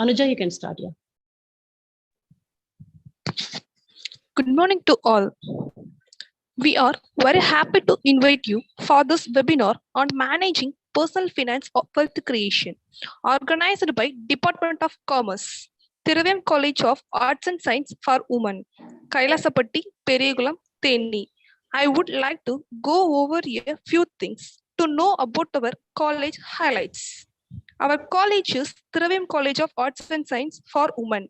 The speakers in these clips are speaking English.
Anuja, you can start, yeah. Good morning to all. We are very happy to invite you for this webinar on managing personal finance of wealth creation, organized by Department of Commerce, Thiraviam College of Arts and Science for Women, Kailasapatti, Perigulam, Theni. I would like to go over a few things to know about our college highlights. Our college is Thiraviam College of Arts and Science for Women.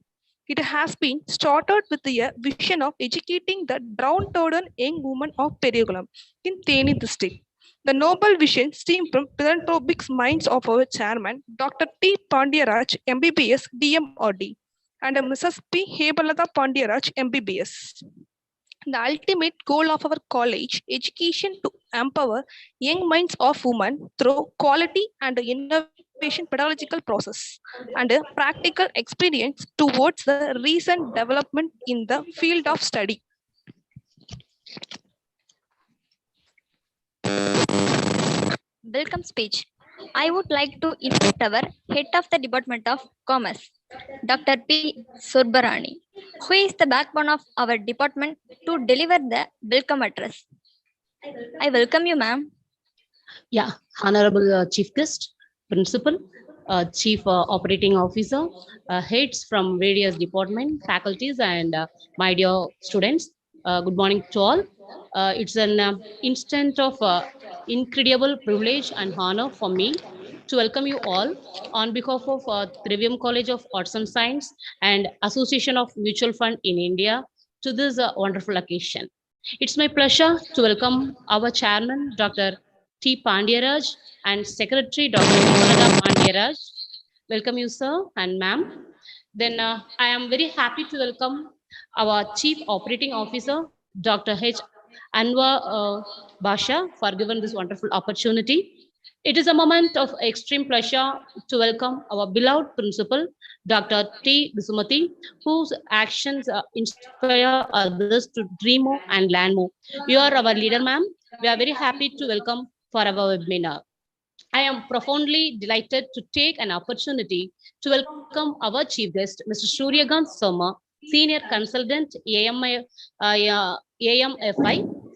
It has been started with a vision of educating the downtrodden young women of Perigulam in Theni district. The noble vision stemmed from philanthropic minds of our chairman, Dr. T. Pandyaraj, MBBS, DMRD, and Mrs. P. Hebalata Pandyaraj, MBBS. The ultimate goal of our college, education to empower young minds of women through quality and innovation pedagogical process and practical experience towards the recent development in the field of study. Welcome speech. I would like to invite our head of the Department of Commerce, Dr. P. Surbarani, who is the backbone of our department, to deliver the welcome address. I welcome you, ma'am. Yeah, Honorable Chief Guest, Principal, Chief Operating Officer, heads from various departments, faculties, and my dear students. Good morning to all. It's an instant of incredible privilege and honor for me to welcome you all on behalf of Thiraviam College of Arts and Science and Association of Mutual Fund in India to this wonderful occasion. It's my pleasure to welcome our chairman, Dr. T. Pandyaraj, and Secretary Dr. Hemalata Pandyaraj. Welcome you, sir and ma'am. Then I am very happy to welcome our Chief Operating Officer, Dr. H. Anwar Basha, for giving this wonderful opportunity. It is a moment of extreme pleasure to welcome our beloved principal, Dr. T. Bisumati, whose actions inspire others to dream more and learn more. You are our leader, ma'am. We are very happy to welcome for our webinar. I am profoundly delighted to take an opportunity to welcome our chief guest, Mr. Suryakant Soma, Senior Consultant, AMFI,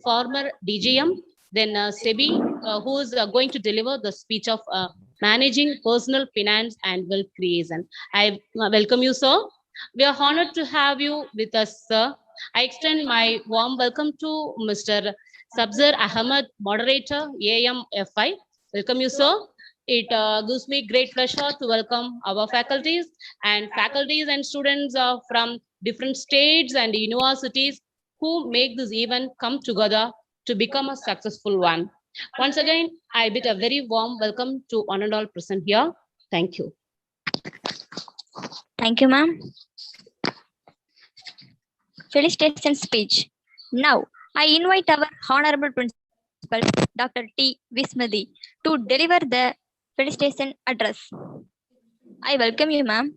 former DGM, then SEBI, who is going to deliver the speech of managing personal finance and wealth creation. I welcome you, sir. We are honored to have you with us, sir. I extend my warm welcome to Mr. Sabzar Ahmed, moderator, AMFI. Welcome you, sir. It gives me great pleasure to welcome our faculties and students from different states and universities who make this event come together to become a successful one. Once again, I bid a very warm welcome to one and all present here. Thank you. Thank you, ma'am. Felicitation speech. Now, I invite our Honorable Principal, Dr. T. Vismadi, to deliver the felicitation address. I welcome you, ma'am.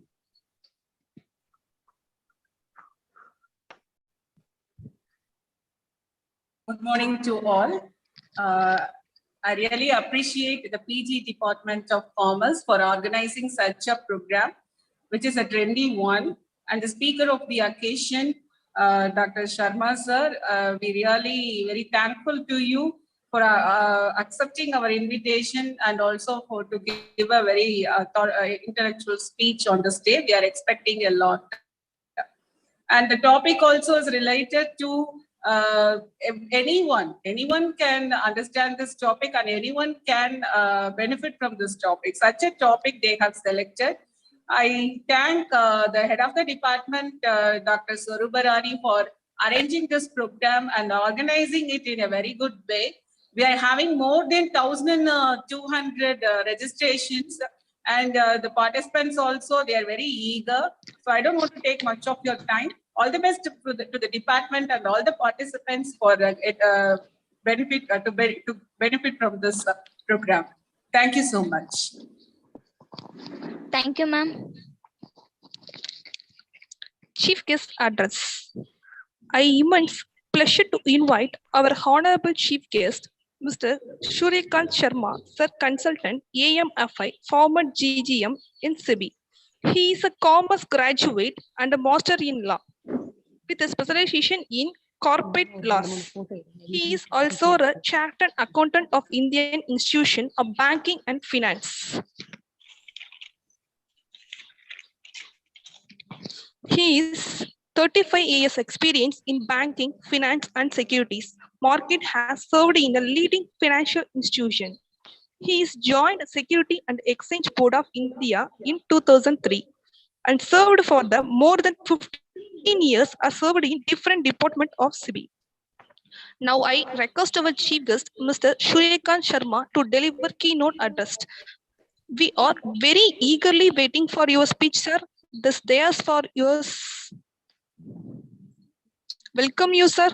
Good morning to all. I really appreciate the PG Department of Commerce for organizing such a program, which is a trendy one. And the speaker of the occasion, Dr. Sharma sir, we really very thankful to you for accepting our invitation and also for to give a very intellectual speech on the stage. We are expecting a lot. And the topic also is related to anyone can understand this topic and anyone can benefit from this topic. Such a topic they have selected. I thank the head of the department, Dr. Surubarani, for arranging this program and organizing it in a very good way. We are having more than 1,200 registrations, and the participants also, they are very eager. So I don't want to take much of your time. All the best to the department and all the participants for benefit from this program. Thank you so much. Thank you, ma'am. Chief Guest Address. I immense pleasure to invite our Honorable Chief Guest, Mr. Suryakant Sharma, Sir Consultant, AMFI, former GGM in SEBI, He is a commerce graduate and a master in law with a specialization in corporate laws. He is also a chartered accountant of Indian Institution of Banking and Finance. He is 35 years experience in banking, finance, and securities. Market has served in a leading financial institution. He is joined Security and Exchange Board of India in 2003 and served for the more than 15 years as served in different departments of CB. Now I request our chief guest, Mr. Suryakant Sharma, to deliver keynote address. We are very eagerly waiting for your speech, sir. This days for yours. Welcome you, sir.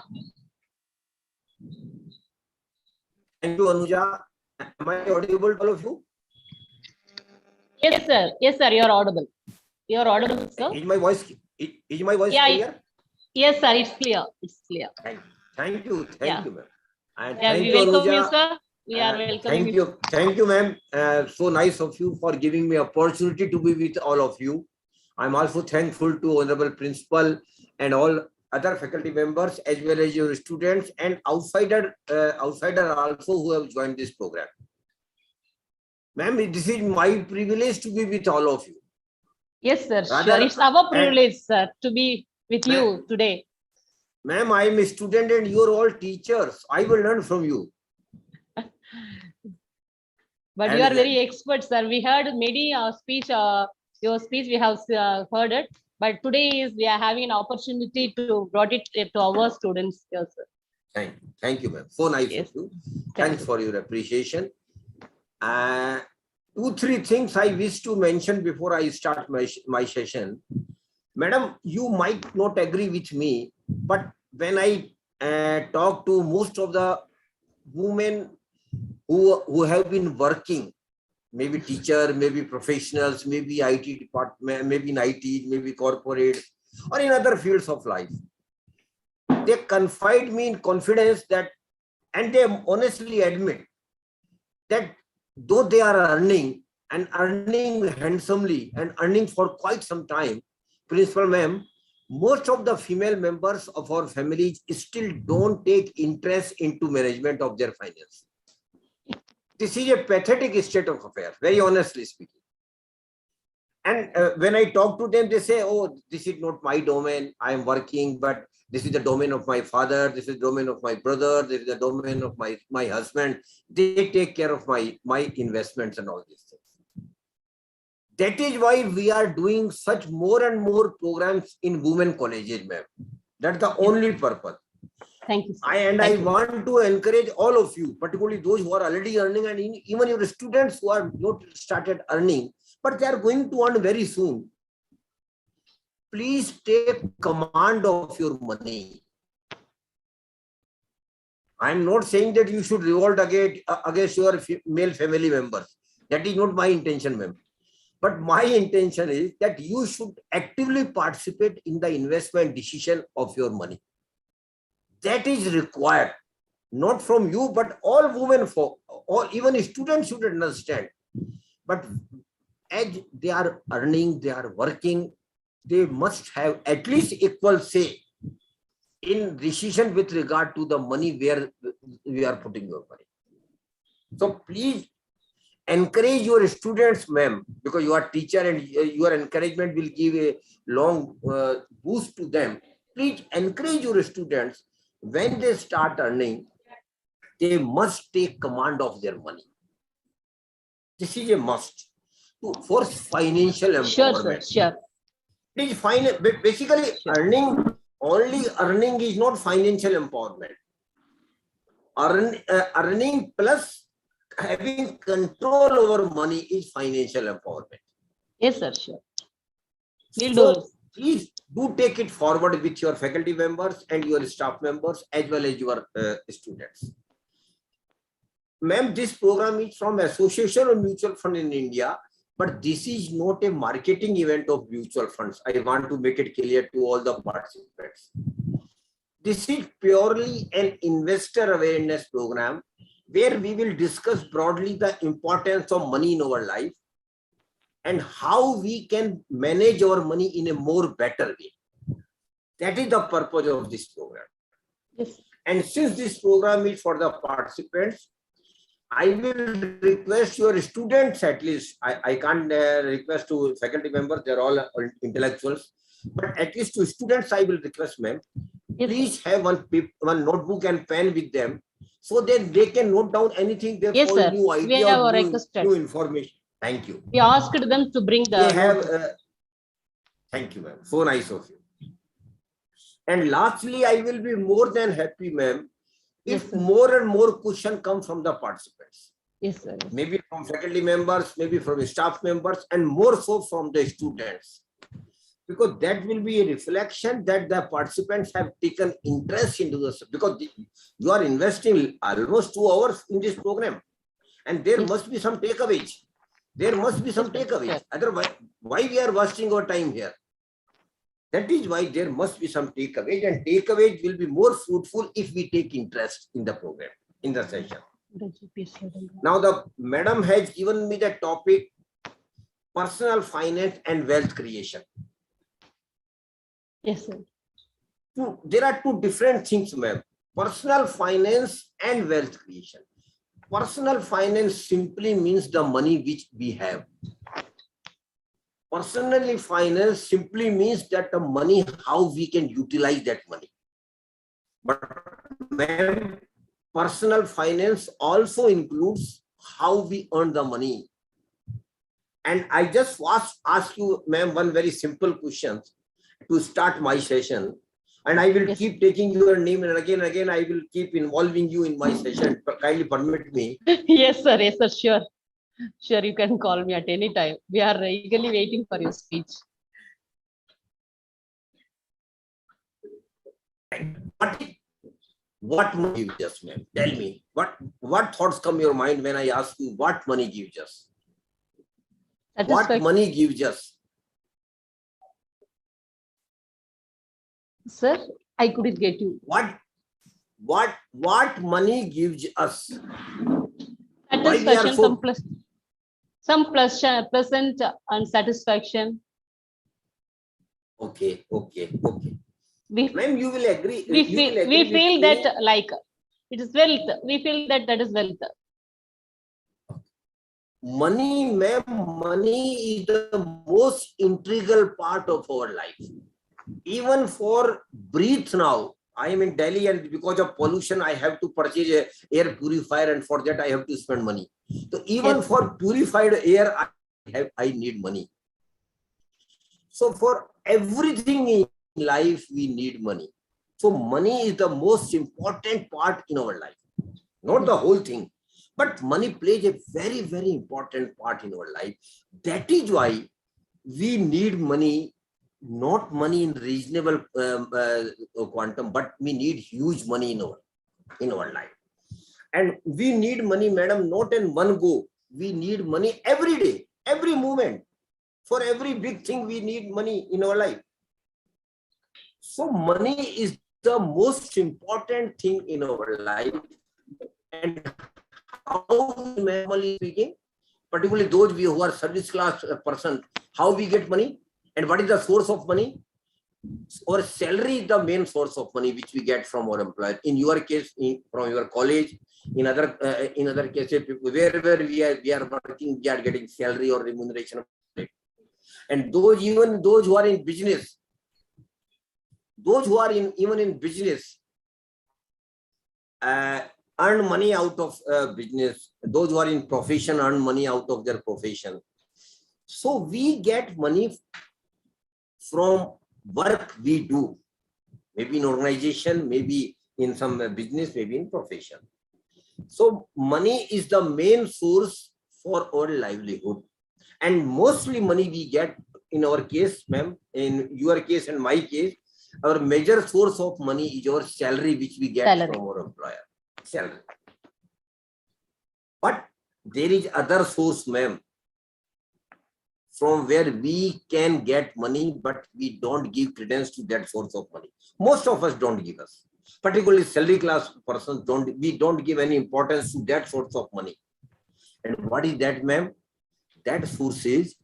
Thank you, Anuja. Am I audible to all of you? Yes, sir. Yes, sir. You're audible. You're audible, sir. Is my voice Yeah, clear? Yes, sir. It's clear. It's clear. Thank you, ma'am. And Yeah, thank we you, welcome you, Anuja. sir. We are welcoming Thank you, ma'am. So nice of you for giving me opportunity to be with all of you. I'm also thankful to Honorable Principal and all other faculty members as well as your students and outsider also who have joined this program. Ma'am, this is my privilege to be with all of you. Yes, sir. Rather, Sure. It's our privilege, sir, to be with you today. Ma'am, I am a student and you are all teachers. I will learn from you. But And you are very expert, sir. We heard many speech, your speech, we have heard it. But today we are having an opportunity to brought it to our students here, sir. Thank you, ma'am. So nice Yes. of you. Thanks for your appreciation. 2-3 things I wish to mention before I start my session. Madam, you might not agree with me, but when I talk to most of the women who have been working, maybe teacher, maybe professionals, maybe IT department, maybe in IT, maybe corporate, or in other fields of life, they confide me in confidence that, and they honestly admit that though they are earning and earning handsomely and earning for quite some time, Principal ma'am, most of the female members of our families still don't take interest into management of their finance. This is a pathetic state of affairs, very honestly speaking. And when I talk to them, they say, oh, this is not my domain. I am working, but this is the domain of my father. This is the domain of my brother. This is the domain of my husband. They take care of my investments and all these things. That is why we are doing such more and more programs in women colleges, ma'am. That's the only purpose. Thank you, sir. I want to encourage all of you, particularly those who are already earning and even your students who are not started earning, but they are going to earn very soon. Please take command of your money. I'm not saying that you should revolt against your male family members. That is not my intention, ma'am. But my intention is that you should actively participate in the investment decision of your money. That is required, not from you, but all women, or even students should understand. But as they are earning, they are working, they must have at least equal say in decision with regard to the money where we are putting your money. So please encourage your students, ma'am, because you are teacher and your encouragement will give a long boost to them. Please encourage your students when they start earning, they must take command of their money. This is a must for financial empowerment. Sure. It is fine. Basically, earning is not financial empowerment. Earning plus having control over money is financial empowerment. Yes, sir. Sure. We'll So do it. please do take it forward with your faculty members and your staff members as well as your students. Ma'am, this program is from Association of Mutual Fund in India, but this is not a marketing event of mutual funds. I want to make it clear to all the participants. This is purely an investor awareness program where we will discuss broadly the importance of money in our life, and how we can manage our money in a more better way. That is the purpose of this program. Yes. And since this program is for the participants, I will request your students at least. I can't request to faculty members, they're all intellectuals. But at least to students, I will request, ma'am, Yes, please have one notebook and pen with them so that they can note down anything they Yes, find sir. new We idea have or requested. new information. Thank you. We asked them to bring the. They have. Thank you, ma'am. So nice of you. And lastly, I will be more than happy, ma'am, if Yes, more and more questions come from the participants. Yes, sir. Yes. Maybe from faculty members, maybe from staff members, and more so from the students. Because that will be a reflection that the participants have taken interest into this, because you are investing almost 2 hours in this program, and there Yes. must be some takeaways. There must be some takeaways. Yes. Otherwise, why we are wasting our time here? That is why there must be some takeaways, and takeaways will be more fruitful if we take interest in the program, in the session. Now, the madam has given me the topic, personal finance and wealth creation. Yes, sir. There are two different things, ma'am. Personal finance and wealth creation. Personal finance simply means the money which we have. Personally finance simply means that the money, how we can utilize that money. But ma'am, personal finance also includes how we earn the money. And I just ask you, ma'am, one very simple question to start my session, and I will Yes. keep taking your name, and again I will keep involving you in my session. Kindly permit me. Yes, sir. Yes, sir. Sure. Sure, you can call me at any time. We are eagerly waiting for your speech. What money gives us, ma'am? Tell me, what thoughts come your mind when I ask you what money gives us? What money gives us? Sir, I couldn't get you. What money gives us? Satisfaction, so- some pleasant and satisfaction. Okay. We Ma'am, you will agree. we you will feel agree we with feel me. that like it is wealth. We feel that that is wealth. Money, ma'am, money is the most integral part of our life. Even for breathe now, I am in Delhi, and because of pollution, I have to purchase a air purifier, and for that I have to spend money. So even Yes. for purified air, I need money. So for everything in life, we need money. So money is the most important part in our life, not the whole thing. But money plays a very, very important part in our life. That is why we need money, not money in reasonable quantum, but we need huge money in our life. And we need money, madam, not in one go. We need money every day, every moment. For every big thing, we need money in our life. So money is the most important thing in our life. And how normally speaking, particularly those who are service class person, how we get money and what is the source of money? Our salary is the main source of money which we get from our employer. In your case, from your college. In other cases, wherever we are working, we are getting salary or remuneration. And even those who are in business, even in business, earn money out of business. Those who are in profession earn money out of their profession. So we get money from work we do, maybe in organization, maybe in some business, maybe in profession. So money is the main source for our livelihood. And mostly money we get, in our case, ma'am, in your case and my case, our major source of money is our salary which we get from our employer. Salary. But there is other source, ma'am, from where we can get money, but we don't give credence to that source of money. Most of us don't give us. Particularly salary class persons, we don't give any importance to that source of money. And what is that, ma'am? That source is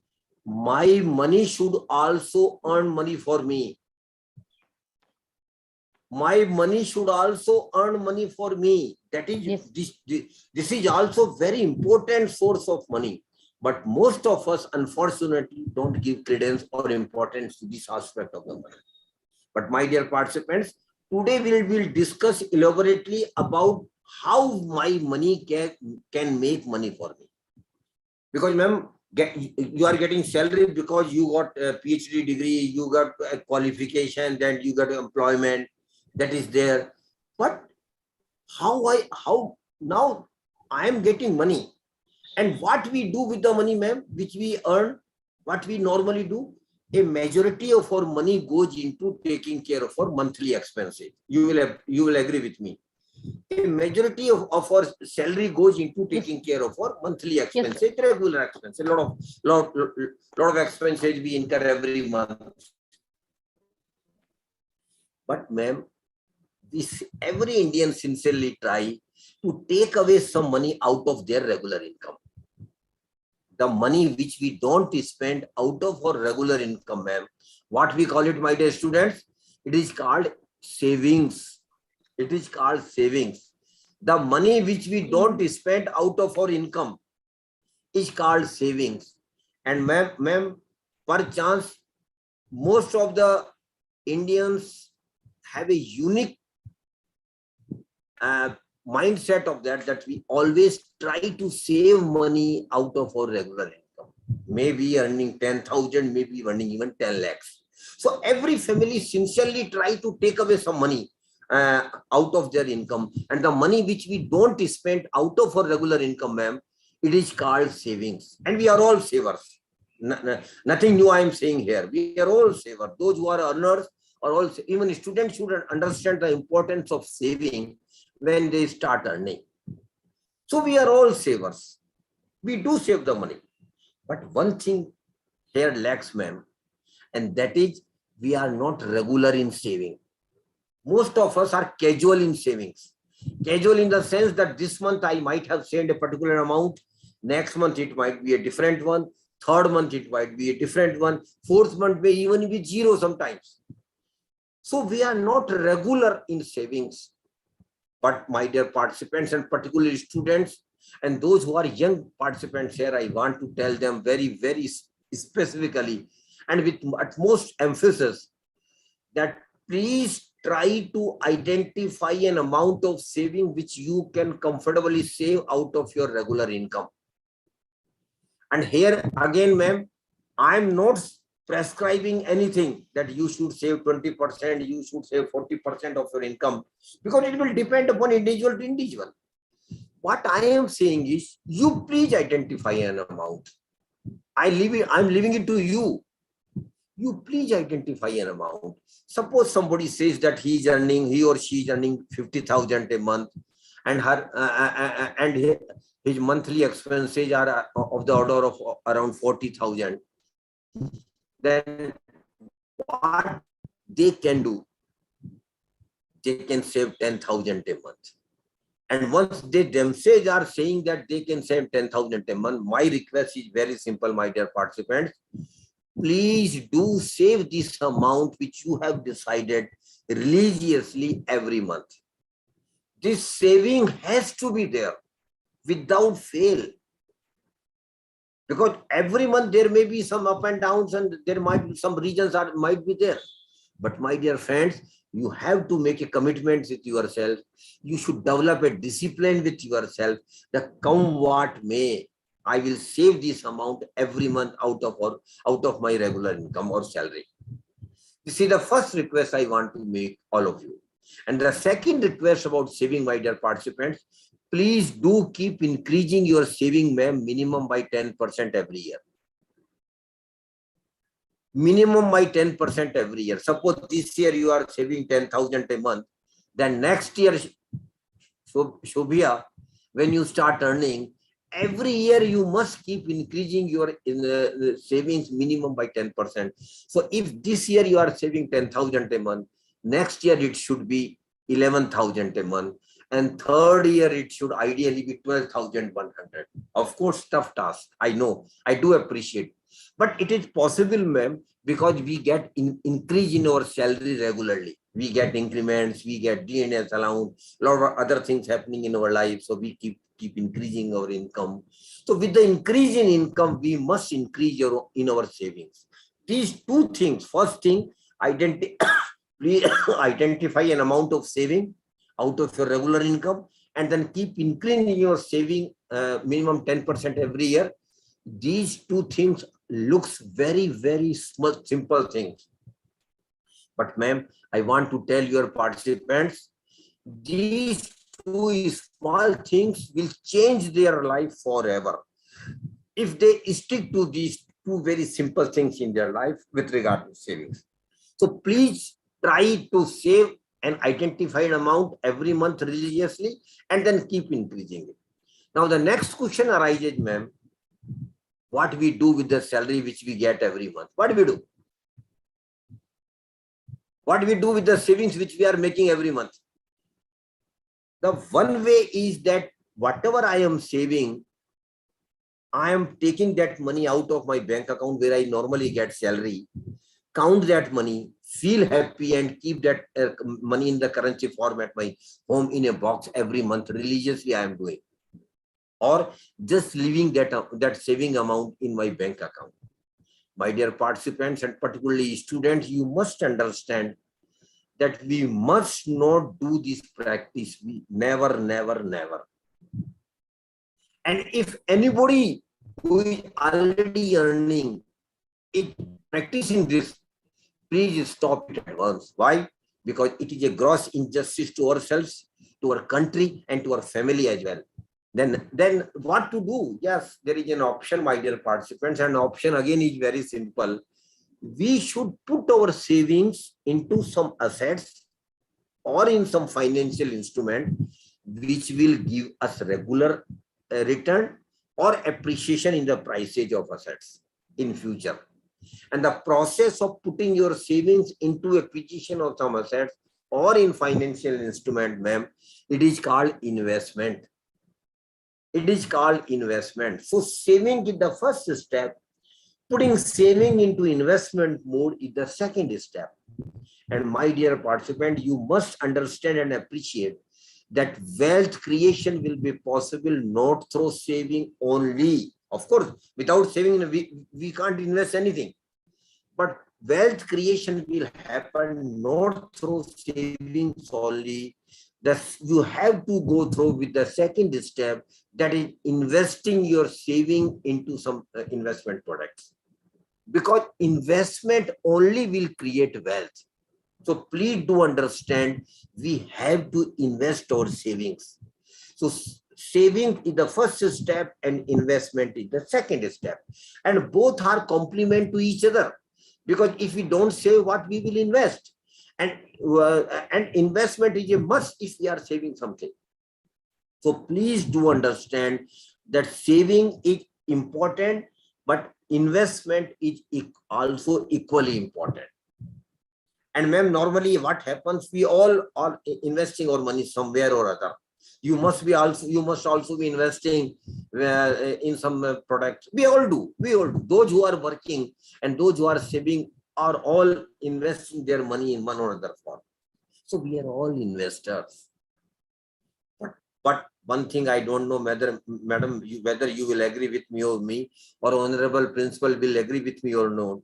My money should also earn money for me. My money should also earn money for me. That is, Yes. this is also very important source of money. But most of us, unfortunately, don't give credence or importance to this aspect of the money. But my dear participants, today we will discuss elaborately about how my money can make money for me. Because ma'am, you are getting salary because you got a PhD degree, you got a qualification, then you got employment that is there. But how now I am getting money, and what we do with the money, ma'am, which we earn, what we normally do, a majority of our money goes into taking care of our monthly expenses. You will agree with me. A majority of our salary goes into taking care of our monthly expenses, regular expenses. A lot of expenses we incur every month. But ma'am, every Indian sincerely try to take away some money out of their regular income. The money which we don't spend out of our regular income, ma'am, what we call it, my dear students, it is called savings. It is called savings. The money which we don't spend out of our income is called savings. And ma'am, per chance, most of the Indians have a unique mindset of that we always try to save money out of our regular income. Maybe earning 10,000, maybe earning even 10 lakhs. So every family sincerely try to take away some money out of their income, and the money which we don't spend out of our regular income, ma'am, it is called savings. And we are all savers. Nothing new I am saying here. We are all savers. Those who are earners are also, even students should understand the importance of saving when they start earning. So we are all savers. We do save the money. But one thing here lacks, ma'am, and that is we are not regular in saving. Most of us are casual in savings. Casual in the sense that this month I might have saved a particular amount. Next month it might be a different one. Third month it might be a different one. Fourth month may even be zero sometimes. So we are not regular in savings. But my dear participants, and particularly students and those who are young participants here, I want to tell them very, very specifically and with utmost emphasis that please try to identify an amount of saving which you can comfortably save out of your regular income. And here again, ma'am, I'm not prescribing anything that you should save 20%, you should save 40% of your income, because it will depend upon individual to individual. What I am saying is, you please identify an amount. I'm leaving it to you. You please identify an amount. Suppose somebody says that he or she is earning 50,000 a month, and his monthly expenses are of the order of around 40,000. Then what they can do, they can save 10,000 a month. And once they themselves are saying that they can save 10,000 a month, my request is very simple, my dear participants. Please do save this amount which you have decided religiously every month. This saving has to be there without fail. Because every month there may be some up and downs, and there might be some regions that might be there. But my dear friends, you have to make a commitment with yourself. You should develop a discipline with yourself that come what may, I will save this amount every month out of my regular income or salary. This is the first request I want to make all of you. And the second request about saving, my dear participants, please do keep increasing your saving, ma'am, minimum by 10% every year. Minimum by 10% every year. Suppose this year you are saving 10,000 a month, then next year, Shobhya, when you start earning, every year you must keep increasing your savings minimum by 10%. So if this year you are saving 10,000 a month, next year it should be 11,000 a month, and third year it should ideally be 12,100. Of course, tough task. I know. I do appreciate. But it is possible, ma'am, because we get increase in our salary regularly. We get increments, we get DNS allowance, a lot of other things happening in our life. So we keep increasing our income. So with the increase in income, we must increase in our savings. These two things. First thing, please identify an amount of saving out of your regular income, and then keep increasing your saving minimum 10% every year. These two things looks very, very small, simple things. But ma'am, I want to tell your participants, these two small things will change their life forever if they stick to these two very simple things in their life with regard to savings. So please try to save an identified amount every month religiously, and then keep increasing it. Now the next question arises, ma'am, what we do with the salary which we get every month? What do we do? What do we do with the savings which we are making every month? The one way is that whatever I am saving, I am taking that money out of my bank account where I normally get salary, count that money, feel happy, and keep that money in the currency form at my home in a box every month. Religiously, I am doing. Or just leaving that saving amount in my bank account. My dear participants, and particularly students, you must understand that we must not do this practice. We never. And if anybody who is already earning it, practicing this, please stop it at once. Why? Because it is a gross injustice to ourselves, to our country, and to our family as well. Then what to do? Yes, there is an option, my dear participants, and option again is very simple. We should put our savings into some assets or in some financial instrument which will give us regular return or appreciation in the prices of assets in future. And the process of putting your savings into acquisition of some assets or in financial instrument, ma'am, it is called investment. It is called investment. So saving is the first step. Putting saving into investment mode is the second step. And my dear participant, you must understand and appreciate that wealth creation will be possible not through saving only. Of course, without saving, we can't invest anything. But wealth creation will happen not through savings only. You have to go through with the second step, that is investing your saving into some investment products. Because investment only will create wealth. So please do understand, we have to invest our savings. So saving is the first step and investment is the second step. And both are complement to each other. Because if we don't save, what we will invest? And investment is a must if we are saving something. So please do understand that saving is important, but investment is also equally important. And ma'am, normally what happens, we all are investing our money somewhere or other. You must also be investing in some products. We all do. Those who are working and those who are saving are all investing their money in one or other form. So we are all investors. But one thing I don't know, madam, whether you will agree with me or honorable principal will agree with me or not.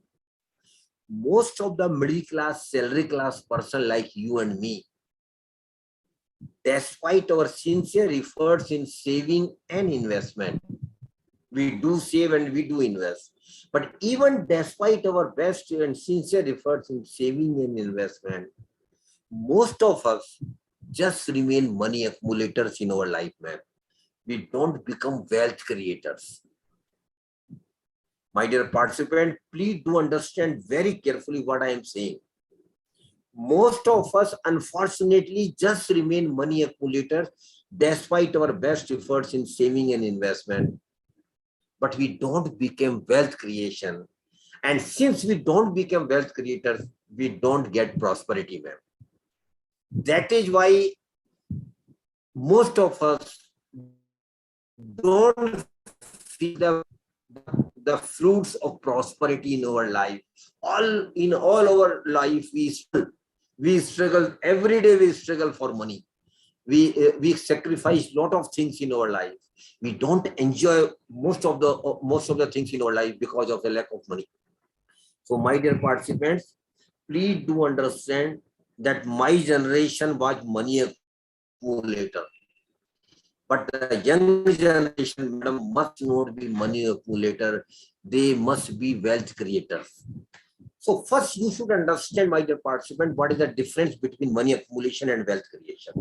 Most of the middle class, salary class person like you and me, despite our sincere efforts in saving and investment, we do save and we do invest. But even despite our best and sincere efforts in saving and investment, most of us just remain money accumulators in our life, man. We don't become wealth creators. My dear participant, please do understand very carefully what I am saying. Most of us, unfortunately, just remain money accumulators despite our best efforts in saving and investment. But we don't become wealth creation. And since we don't become wealth creators, we don't get prosperity, ma'am. That is why most of us don't feel the the fruits of prosperity in our life. In all our life, we struggle every day. We struggle for money. We sacrifice a lot of things in our life. We don't enjoy most of the things in our life because of the lack of money. So, my dear participants, please do understand that my generation was money accumulator. But the young generation, madam, must not be money accumulator. They must be wealth creators. So first, you should understand, my dear participant, what is the difference between money accumulation and wealth creation.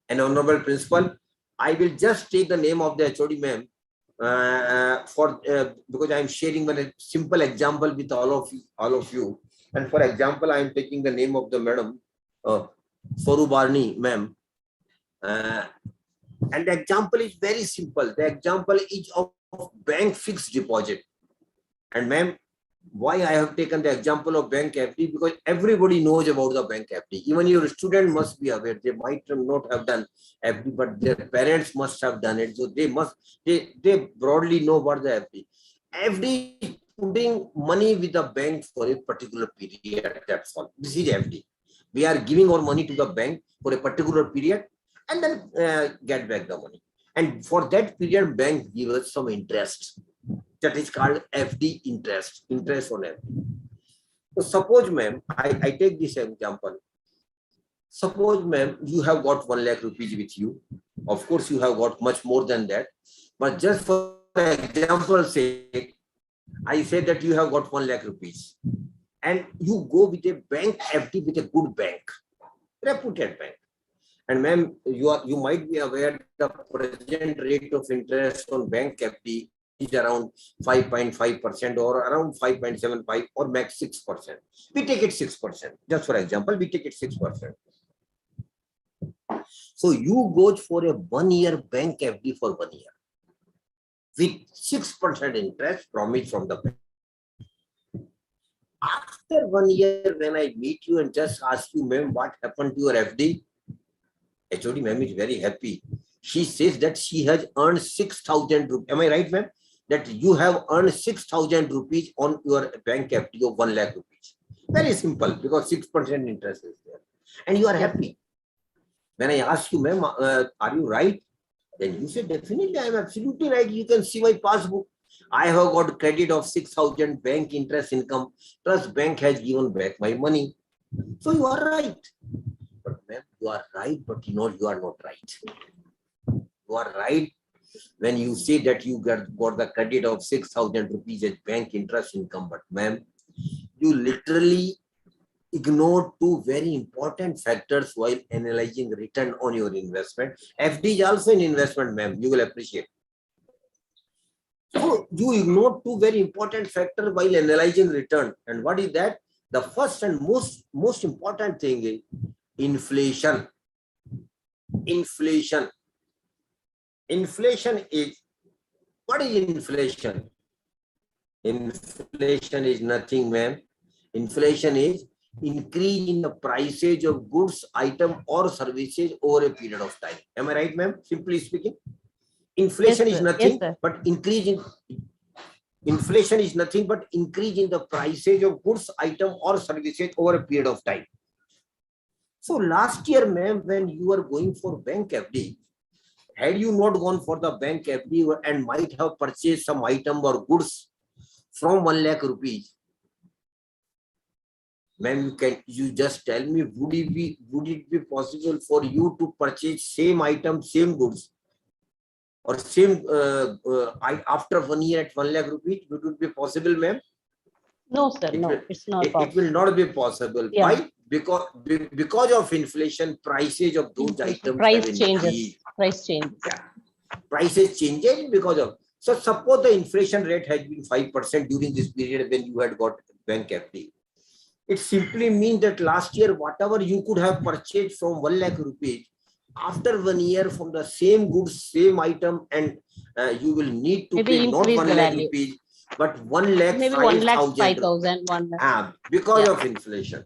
And honorable principal, I will just take the name of the HOD ma'am because I am sharing one simple example with all of you. And for example, I am taking the name of the madam, Soru Barni ma'am. And the example is very simple. The example is of bank fixed deposit. And ma'am, why I have taken the example of bank FD? Because everybody knows about the bank FD. Even your student must be aware. They might not have done FD, but their parents must have done it. So they broadly know what the FD. FD is putting money with the bank for a particular period. That's all. This is FD. We are giving our money to the bank for a particular period and then get back the money. And for that period, bank gives us some interest. That is called FD interest on FD. So suppose, ma'am, I take this example. Suppose, ma'am, you have got 1 lakh rupees with you. Of course, you have got much more than that. But just for example's sake, I say that you have got 1 lakh rupees. And you go with a bank FD with a good bank, reputed bank. And ma'am, you might be aware the present rate of interest on bank FD is around 5.5% or around 5.75 or max 6%. We take it 6%. Just for example, we take it 6%. So you go for a 1 year bank FD for 1 year with 6% interest promised from the bank. After 1 year, when I meet you and just ask you, ma'am, what happened to your FD? HOD ma'am is very happy. She says that she has earned 6,000 rupees. Am I right, ma'am? That you have earned 6,000 rupees on your bank FD of 1 lakh rupees. Very simple, because 6% interest is there. And you are happy. When I ask you, ma'am, are you right? Then you say, definitely, I am absolutely right. You can see my passbook. I have got credit of 6,000 bank interest income, plus bank has given back my money. So you are right. But ma'am, you are right, but you are not right. You are right when you say that you got the credit of 6,000 rupees as bank interest income. But ma'am, you literally ignore two very important factors while analyzing return on your investment. FD is also an investment, ma'am. You will appreciate. So you ignore two very important factors while analyzing return. And what is that? The first and most important thing is inflation. Inflation is, what is inflation? Inflation is nothing, ma'am. Inflation is increase in the prices of goods, item or services over a period of time. Am I right, ma'am? Simply speaking, inflation is nothing but increase in inflation is nothing but increase in the prices of goods, item or services over a period of time. So last year, ma'am, when you were going for bank FD, had you not gone for the bank FD and might have purchased some item or goods from 1 lakh rupees, ma'am, you just tell me, would it be possible for you to purchase same item, same goods, or same after 1 year at 1 lakh rupees? Would it be possible, ma'am? No, sir. It's not possible. It will not be possible. Yeah. Why? Because of inflation, prices of those items price changes. Price changes. Yeah. Prices changes because of. So suppose the inflation rate has been 5% during this period when you had got bank FD. It simply means that last year, whatever you could have purchased from 1 lakh rupees, after 1 year from the same goods, same item, and you will need to pay not 1 lakh rupees, but 1 lakh 5,000. Because of inflation.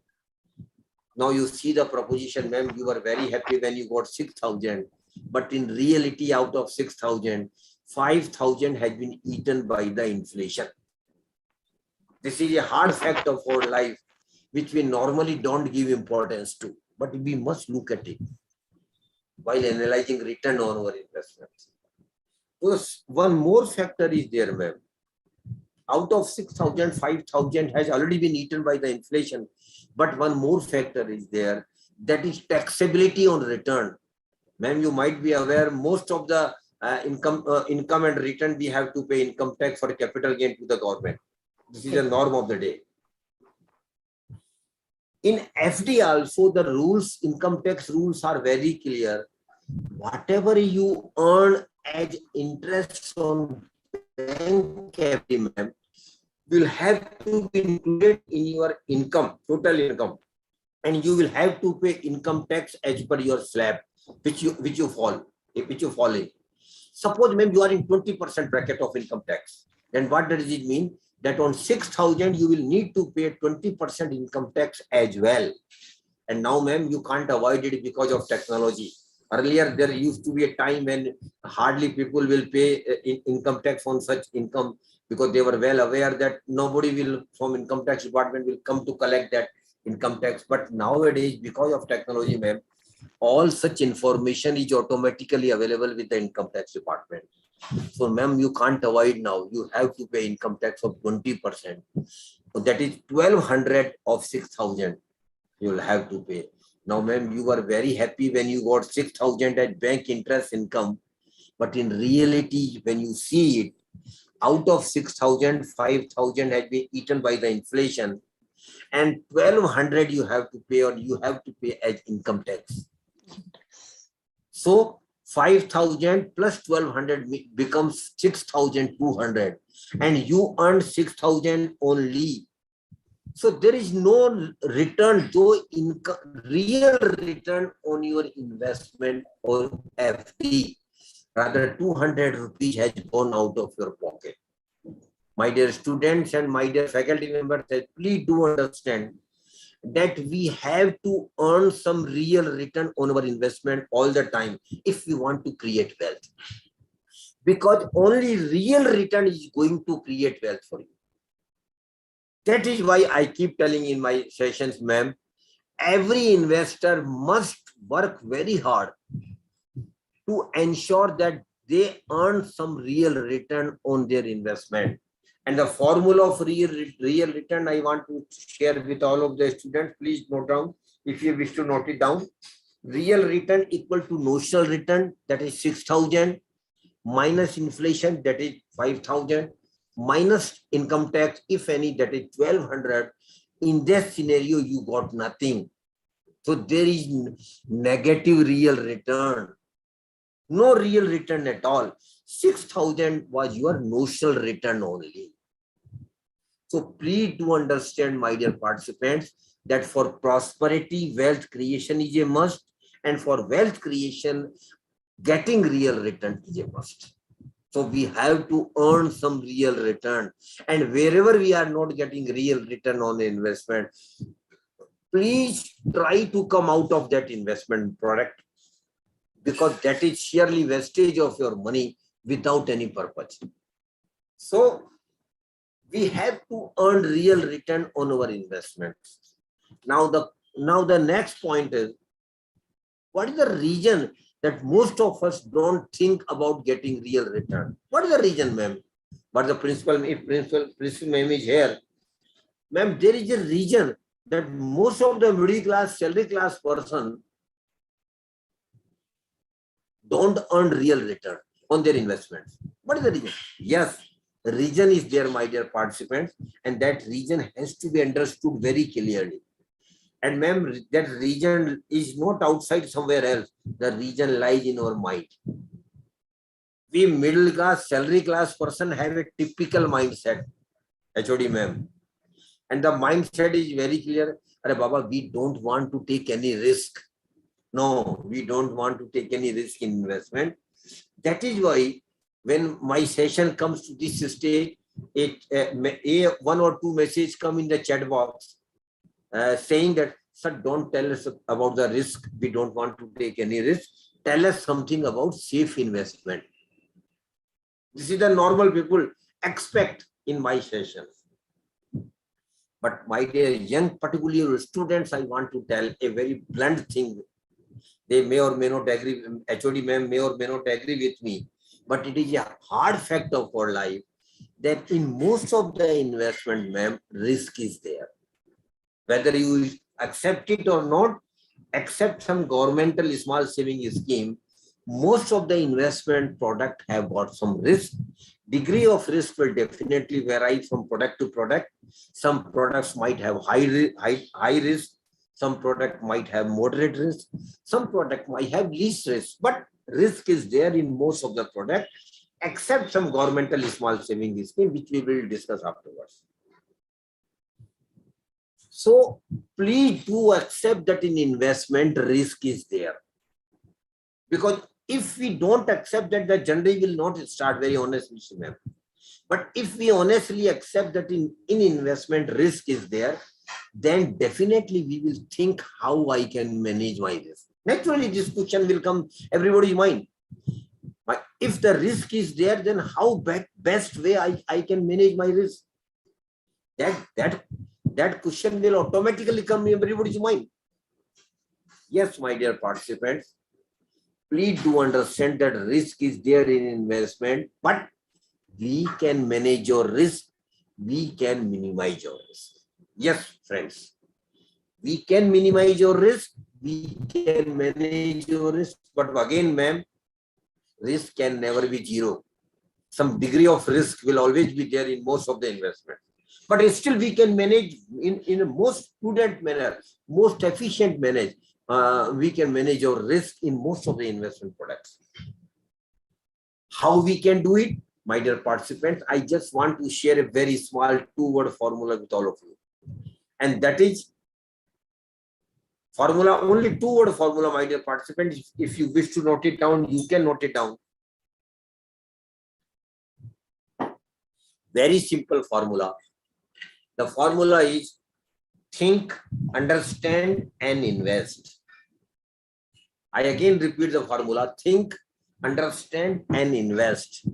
Now you see the proposition, ma'am, you were very happy when you got 6,000, but in reality, out of 6,000, 5,000 has been eaten by the inflation. This is a hard fact of our life, which we normally don't give importance to, but we must look at it while analyzing return on our investments. So one more factor is there, ma'am. Out of 6,000, 5,000 has already been eaten by the inflation. But one more factor is there, that is taxability on return. Ma'am, you might be aware, most of the income and return, we have to pay income tax for capital gain to the government. This is a norm of the day. In FD also, the rules, income tax rules are very clear. Whatever you earn as interest on bank FD, ma'am, will have to be included in your income, total income, and you will have to pay income tax as per your slab, which you fall in. Suppose, ma'am, you are in 20% bracket of income tax. Then what does it mean? That on 6,000 you will need to pay 20% income tax as well. And now, ma'am, you can't avoid it because of technology. Earlier, there used to be a time when hardly people will pay income tax on such income, because they were well aware that nobody will from income tax department will come to collect that income tax. But nowadays, because of technology, ma'am, all such information is automatically available with the income tax department. So, ma'am, you can't avoid now. You have to pay income tax of 20%. So that is 1,200 of 6,000 you will have to pay. Now, ma'am, you were very happy when you got 6,000 at bank interest income. But in reality, when you see it, out of 6,000, 5,000 has been eaten by the inflation, and 1,200 you have to pay, or you have to pay as income tax. So 5,000 plus 1,200 becomes 6,200, and you earned 6,000 only. So there is no return, though income, real return on your investment or FD. Rather, 200 rupees has gone out of your pocket. My dear students and my dear faculty members, please do understand that we have to earn some real return on our investment all the time if we want to create wealth. Because only real return is going to create wealth for you. That is why I keep telling in my sessions, ma'am, every investor must work very hard to ensure that they earn some real return on their investment. And the formula of real return I want to share with all of the students. Please note down if you wish to note it down. Real return equal to notional return, that is 6,000, minus inflation, that is 5,000, minus income tax, if any, that is 1,200. In that scenario, you got nothing. So there is negative real return. No real return at all. 6,000 was your notional return only. So please do understand, my dear participants, that for prosperity, wealth creation is a must. And for wealth creation, getting real return is a must. So we have to earn some real return. And wherever we are not getting real return on the investment, please try to come out of that investment product, because that is sheerly wastage of your money without any purpose. So we have to earn real return on our investments. Now the next point is, what is the reason that most of us don't think about getting real return? What is the reason, ma'am? But the principal, if principal ma'am is here, ma'am, there is a reason that most of the middle class, salary class person don't earn real return on their investments. What is the reason? Yes, the reason is there, my dear participants, and that reason has to be understood very clearly. And ma'am, that reason is not outside somewhere else. The reason lies in our mind. We middle class, salary class person have a typical mindset, HOD ma'am. And the mindset is very clear. Arey Baba, we don't want to take any risk. No, we don't want to take any risk in investment. That is why when my session comes to this stage, one or two messages come in the chat box saying that, sir, don't tell us about the risk. We don't want to take any risk. Tell us something about safe investment. This is the normal people expect in my sessions. But my dear young, particularly students, I want to tell a very blunt thing. They may or may not agree, HOD ma'am may or may not agree with me, but it is a hard fact of our life that in most of the investment, ma'am, risk is there. Whether you accept it or not, except some governmental small saving scheme, most of the investment product have got some risk. Degree of risk will definitely vary from product to product. Some products might have high risk. Some product might have moderate risk. Some product might have least risk. But risk is there in most of the product, except some governmental small saving scheme, which we will discuss afterwards. So please do accept that in investment risk is there. Because if we don't accept that, the journey will not start, very honestly, ma'am. But if we honestly accept that in investment risk is there, then definitely we will think how I can manage my risk. Naturally, this question will come everybody's mind. But if the risk is there, then how best way I can manage my risk? That question will automatically come in everybody's mind. Yes, my dear participants, please do understand that risk is there in investment, but we can manage your risk. We can minimize your risk. Yes, friends, we can minimize your risk. We can manage your risk. But again, ma'am, risk can never be zero. Some degree of risk will always be there in most of the investment. But still we can manage in a most prudent manner, most efficient manner. We can manage our risk in most of the investment products. How we can do it, my dear participants, I just want to share a very small two-word formula with all of you. And that is formula, only two-word formula, my dear participants. If you wish to note it down, you can note it down. Very simple formula. The formula is think, understand, and invest. I again repeat the formula: think, understand, and invest.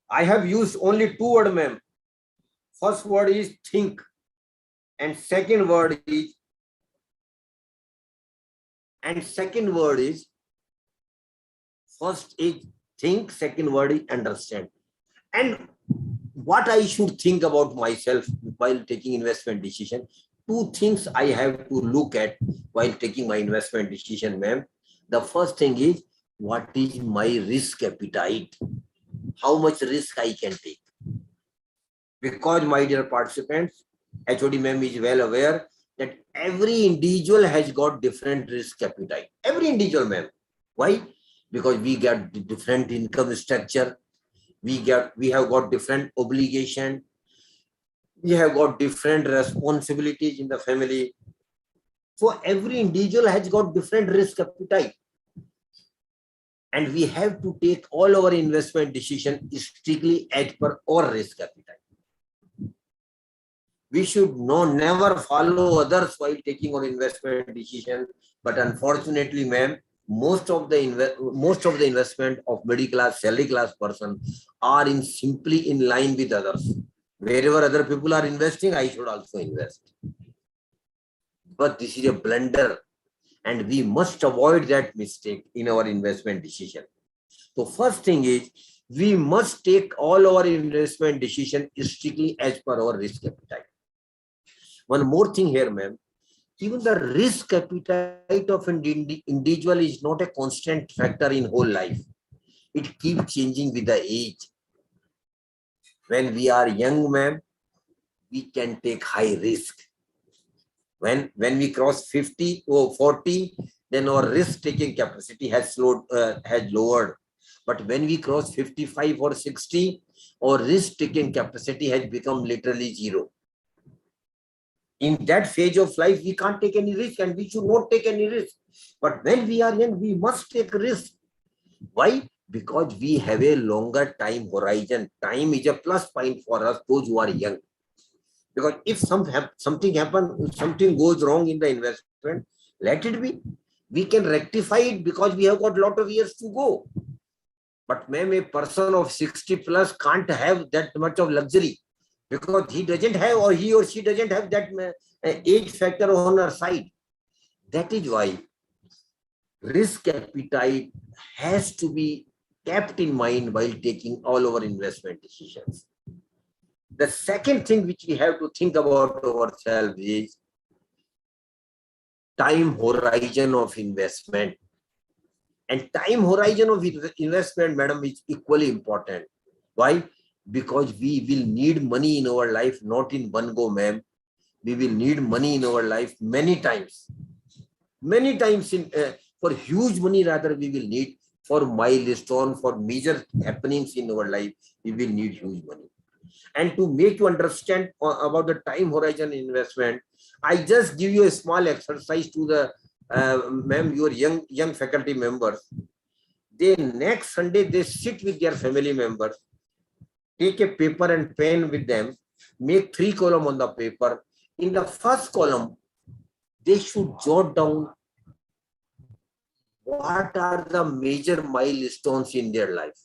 I have used only two words, ma'am. First word is think, and second word is first is think, second word is understand. And what I should think about myself while taking investment decision, two things I have to look at while taking my investment decision, ma'am. The first thing is, what is my risk appetite? How much risk I can take? Because, my dear participants, HOD ma'am is well aware that every individual has got different risk appetite. Every individual, ma'am. Why? Because we get different income structure. We have got different obligation. We have got different responsibilities in the family. So every individual has got different risk appetite. And we have to take all our investment decision strictly as per our risk appetite. We should never follow others while taking our investment decision. But unfortunately, ma'am, most of the investment of middle class, salary class person are simply in line with others. Wherever other people are investing, I should also invest. But this is a blunder, and we must avoid that mistake in our investment decision. So first thing is, we must take all our investment decision strictly as per our risk appetite. One more thing here, ma'am. Even the risk appetite of an individual is not a constant factor in whole life. It keeps changing with the age. When we are young, ma'am, we can take high risk. When we cross 50 or 40, then our risk-taking capacity has lowered. But when we cross 55 or 60, our risk-taking capacity has become literally zero. In that phase of life, we can't take any risk, and we should not take any risk. But when we are young, we must take risk. Why? Because we have a longer time horizon. Time is a plus point for us, those who are young. Because if something happens, something goes wrong in the investment, let it be. We can rectify it because we have got a lot of years to go. But ma'am, a person of 60 plus can't have that much of luxury because he doesn't have, or he or she doesn't have that age factor on her side. That is why risk appetite has to be kept in mind while taking all our investment decisions. The second thing which we have to think about ourselves is time horizon of investment. And time horizon of investment, madam, is equally important. Why? Because we will need money in our life, not in one go, ma'am. We will need money in our life many times. Many times for huge money, rather, we will need for milestone, for major happenings in our life, we will need huge money. And to make you understand about the time horizon investment, I just give you a small exercise to the ma'am, your young faculty members. They next Sunday, they sit with their family members, take a paper and pen with them, make 3 columns on the paper. In the first column, they should jot down what are the major milestones in their life.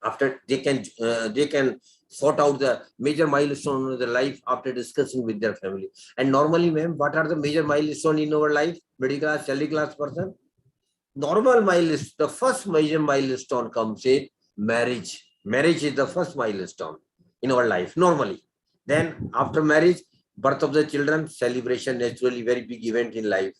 After they can sort out the major milestone of their life after discussing with their family. And normally, ma'am, what are the major milestones in our life? Middle class, salary class person. Normal milestone, the first major milestone comes in marriage. Marriage is the first milestone in our life, normally. Then after marriage, birth of the children, celebration, naturally very big event in life.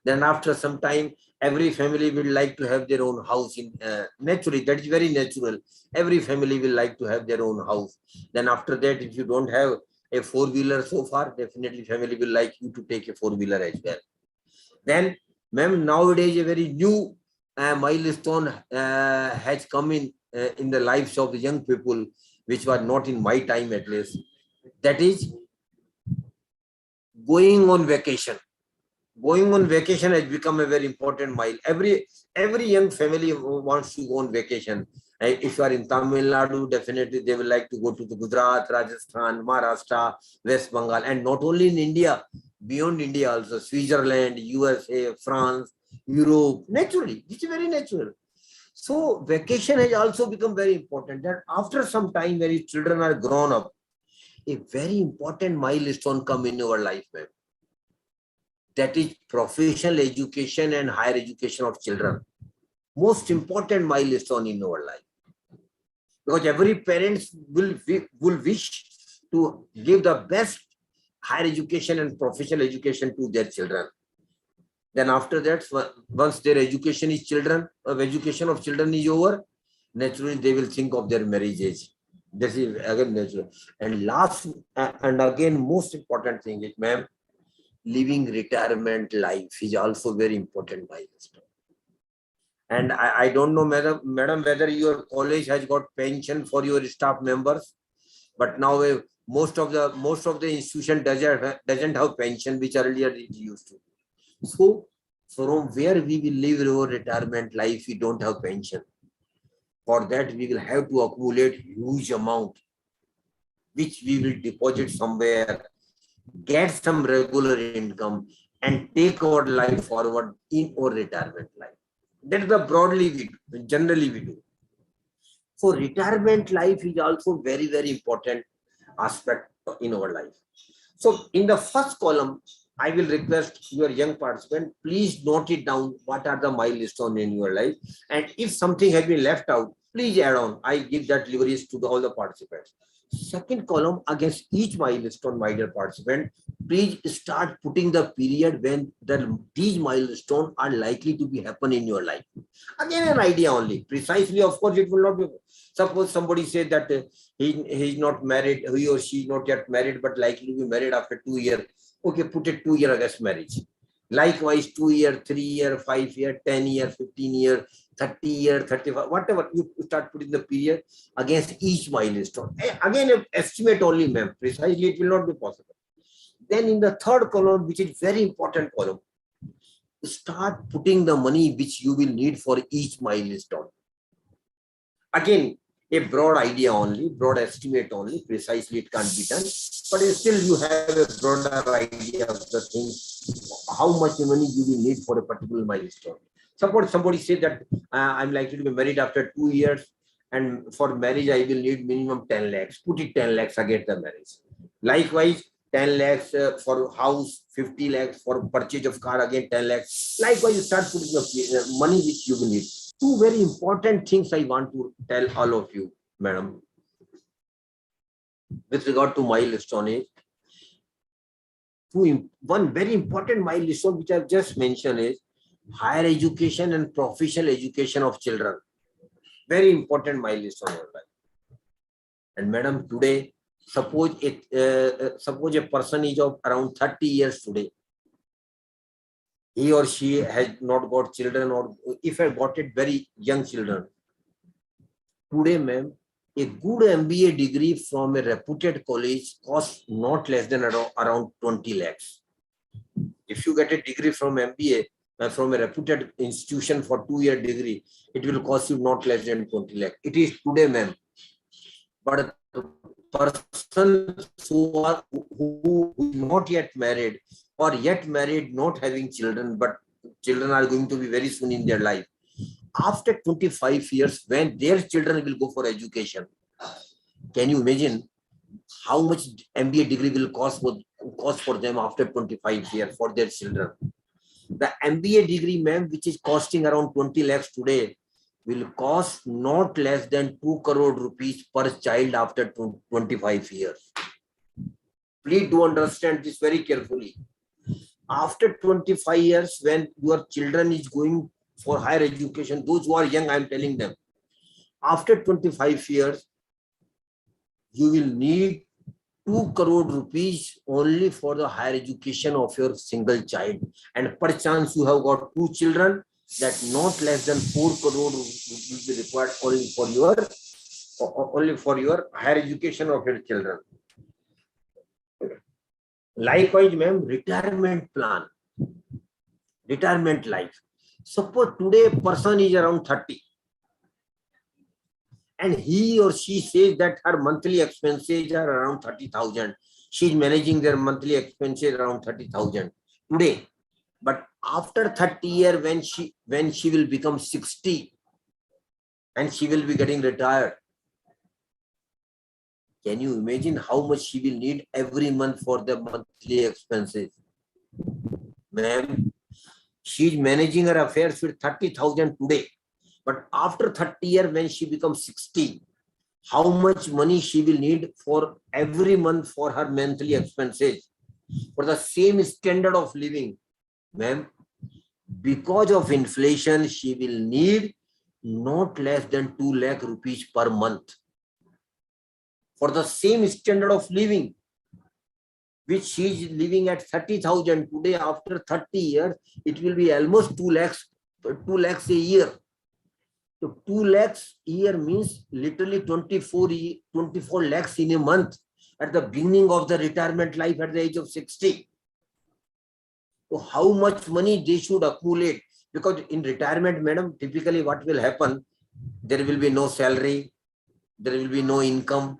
Then after some time, every family will like to have their own house. In naturally, that is very natural. Every family will like to have their own house. Then after that, if you don't have a 4-wheeler so far, definitely family will like you to take a 4-wheeler as well. Then, ma'am, nowadays a very new milestone has come in the lives of the young people, which was not in my time at least. That is going on vacation. Going on vacation has become a very important mile. Every young family wants to go on vacation. If you are in Tamil Nadu, definitely they will like to go to the Gujarat, Rajasthan, Maharashtra, West Bengal, and not only in India, beyond India also, Switzerland, USA, France, Europe. Naturally, it's very natural. So vacation has also become very important. That after some time, when children are grown up, a very important milestone come in our life, ma'am. That is professional education and higher education of children. Most important milestone in our life. Because every parent will wish to give the best higher education and professional education to their children. Then after that, once their education of children is over, naturally they will think of their marriage age. This is again natural. And last and again most important thing is, ma'am, living retirement life is also very important milestone. And I don't know, madam, whether your college has got pension for your staff members, but now most of the institution doesn't have pension, which earlier it used to. So from where we will live our retirement life, we don't have pension. For that, we will have to accumulate huge amount, which we will deposit somewhere, get some regular income, and take our life forward in our retirement life. That is the broadly generally we do. So retirement life is also very, very important aspect in our life. So in the first column, I will request your young participant, please note it down, what are the milestones in your life. And if something has been left out, please add on. I give that leverage to all the participants. Second column, against each milestone, my dear participant, please start putting the period when these milestones are likely to be happen in your life. Again, an idea only. Precisely, of course, it will not be. Suppose somebody says that he is not married, he or she is not yet married, but likely to be married after 2 years. Okay, put it 2 years against marriage. Likewise, 2 years, 3 years, 5 years, 10 years, 15 years, 30 years, 35, whatever, you start putting the period against each milestone. Again, estimate only, ma'am. Precisely, it will not be possible. Then in the third column, which is very important column, start putting the money which you will need for each milestone. Again, a broad idea only, broad estimate only. Precisely, it can't be done. But still, you have a broader idea of the thing, how much money you will need for a particular milestone. Suppose somebody says that I'm likely to be married after 2 years, and for marriage I will need minimum 10 lakhs. Put it 10 lakhs against the marriage. Likewise, 10 lakhs for house, 50 lakhs for purchase of car, again 10 lakhs. Likewise, you start putting the money which you will need. Two very important things I want to tell all of you, madam, with regard to milestone. One very important milestone which I've just mentioned is higher education and professional education of children. Very important milestone. And madam, today, suppose a person is of around 30 years today. He or she has not got children, or if I got it, very young children. Today, ma'am, a good MBA degree from a reputed college costs not less than around 20 lakhs. If you get a degree from MBA from a reputed institution for 2-year degree, it will cost you not less than 20 lakhs. It is today, ma'am. But persons who are not yet married, or yet married, not having children, but children are going to be very soon in their life. After 25 years, when their children will go for education, can you imagine how much MBA degree will cost for them after 25 years for their children? The MBA degree, ma'am, which is costing around 20 lakhs today, will cost not less than 2 crore rupees per child after 25 years. Please do understand this very carefully. After 25 years, when your children is going for higher education, those who are young, I am telling them, after 25 years, you will need 2 crore rupees only for the higher education of your single child. And perchance you have got 2 children, that not less than 4 crore will be required only for your higher education of your children. Likewise, ma'am, retirement plan, retirement life. Suppose today a person is around 30 and he or she says that her monthly expenses are around 30,000. She is managing their monthly expenses around 30,000 today. But after 30 years, when she will become 60 and she will be getting retired, can you imagine how much she will need every month for the monthly expenses? Ma'am, she is managing her affairs with 30,000 today. But after 30 years, when she becomes 60, how much money she will need for every month for her monthly expenses for the same standard of living? Ma'am, because of inflation, she will need not less than 2 lakh rupees per month for the same standard of living, which she is living at 30,000 today. After 30 years, it will be almost 2 lakhs a year. So 2 lakhs a year means literally 24 lakhs in a month at the beginning of the retirement life at the age of 60. So how much money they should accumulate? Because in retirement, madam, typically what will happen? There will be no salary, there will be no income.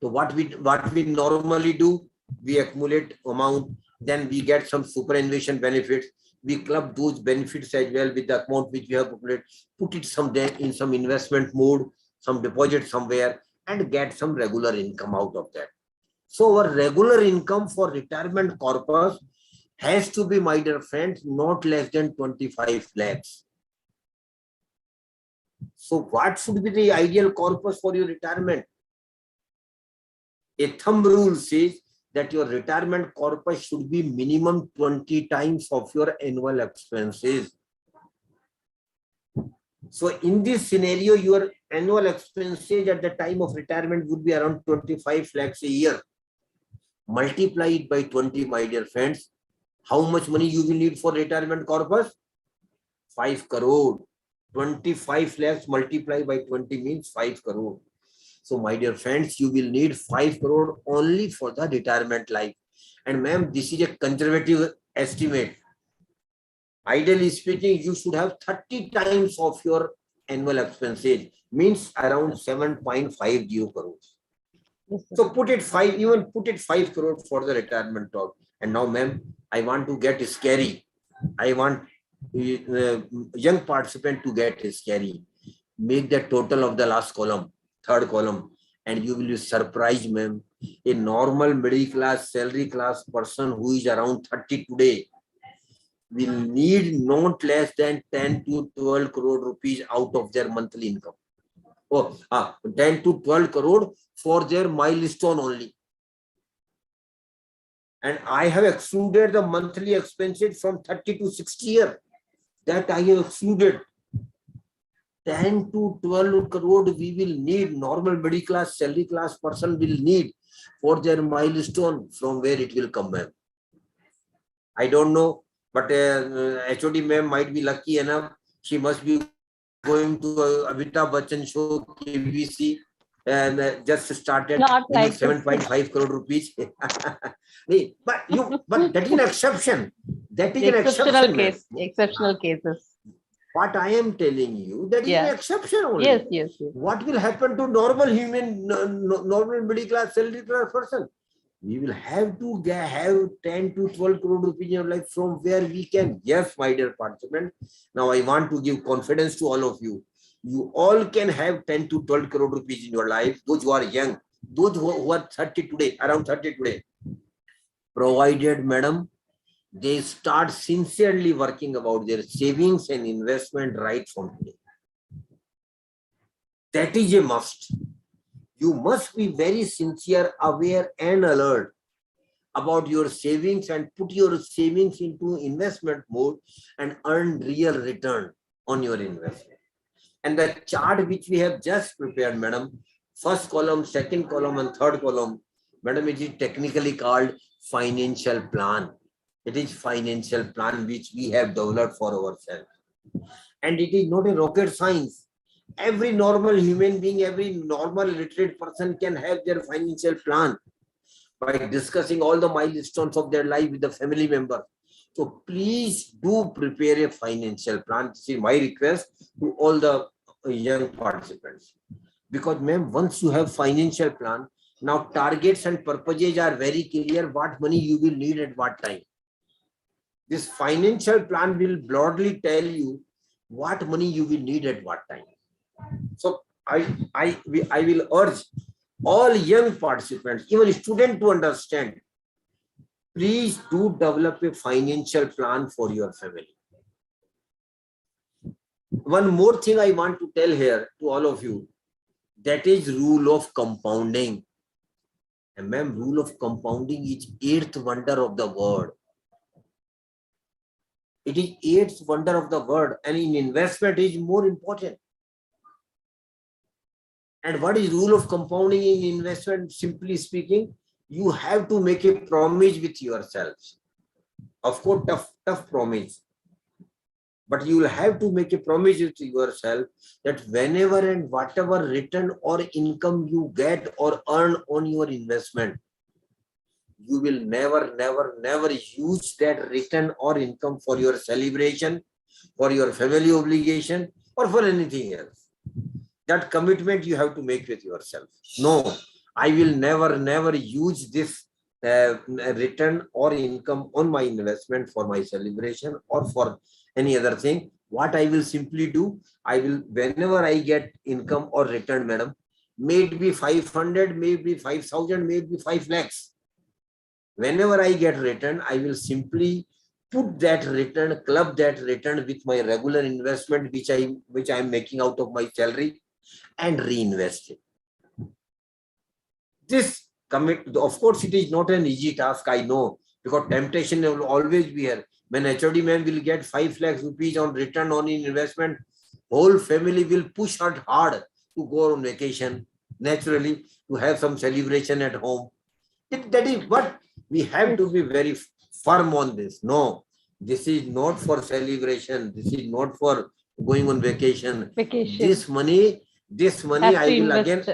So what we normally do, we accumulate amount, then we get some superannuation benefits. We club those benefits as well with the amount which we have accumulated, put it someday in some investment mode, some deposit somewhere, and get some regular income out of that. So our regular income for retirement corpus has to be, my dear friends, not less than 25 lakhs. So what should be the ideal corpus for your retirement? A thumb rule says that your retirement corpus should be minimum 20 times of your annual expenses. So in this scenario, your annual expenses at the time of retirement would be around 25 lakhs a year. Multiply it by 20, my dear friends. How much money you will need for retirement corpus? 5 crore. 25 lakhs multiplied by 20 means 5 crore. So my dear friends, you will need 5 crore only for the retirement life. And ma'am, this is a conservative estimate. Ideally speaking, you should have 30 times of your annual expenses, means around 7.50 crores. Yes, sir. So put it 5 crore for the retirement talk. And now, ma'am, I want to get scary. I want young participant to get scary. Make the total of the last column, third column, and you will be surprised, ma'am. A normal middle class, salary class person who is around 30 today will need not less than 10 to 12 crore rupees out of their monthly income. 10 to 12 crore for their milestone only. And I have excluded the monthly expenses from 30 to 60 year. That I have excluded. 10 to 12 crore we will need, normal middle class, salary class person will need for their milestone. From where it will come, ma'am? I don't know, but HOD ma'am might be lucky enough. She must be going to Amitabh Bachchan show, KBC, and just started like 7.5 crore rupees. but that is an exception. That is an exceptional case. Exceptional cases. What I am telling you, that is an exception only. Yes. What will happen to normal human, normal middle class, salary class person? We will have to have 10 to 12 crore rupees in your life, from where we can. Yes, my dear participant. Now I want to give confidence to all of you. You all can have 10 to 12 crore rupees in your life. Those who are young, those who are 30 today, around 30 today. Provided, madam, they start sincerely working about their savings and investment right from today. That is a must. You must be very sincere, aware and alert about your savings and put your savings into investment mode and earn real return on your investment. And the chart which we have just prepared, madam, first column, second column and third column, madam, it is technically called financial plan. It is financial plan which we have developed for ourselves. And it is not a rocket science. Every normal human being, every normal literate person can have their financial plan by discussing all the milestones of their life with the family member. So please do prepare a financial plan. This is my request to all the young participants. Because ma'am, once you have financial plan, now targets and purposes are very clear, what money you will need at what time. This financial plan will broadly tell you what money you will need at what time. So I will urge all young participants, even students, to understand. Please do develop a financial plan for your family. One more thing I want to tell here to all of you, that is rule of compounding. And ma'am, rule of compounding is 8th wonder of the world. It is 8th wonder of the world, and in investment is more important. And what is rule of compounding in investment? Simply speaking, you have to make a promise with yourselves. Of course, tough promise. But you will have to make a promise with yourself that whenever and whatever return or income you get or earn on your investment, you will never use that return or income for your celebration, for your family obligation, or for anything else. That commitment you have to make with yourself. No, I will never use this return or income on my investment for my celebration or for any other thing. What I will simply do, I will, whenever I get income or return, madam, may it be 500, maybe 5,000, maybe 5 lakhs. Whenever I get return, I will simply put that return, club that return with my regular investment, which I am making out of my salary, and reinvest it. This commit, of course, it is not an easy task, I know, because temptation will always be here. When HOD man will get 5 lakhs rupees on return on investment, whole family will push her hard to go on vacation, naturally, to have some celebration at home. That is what we have to be very firm on this. No, this is not for celebration. This is not for going on vacation. This money I will again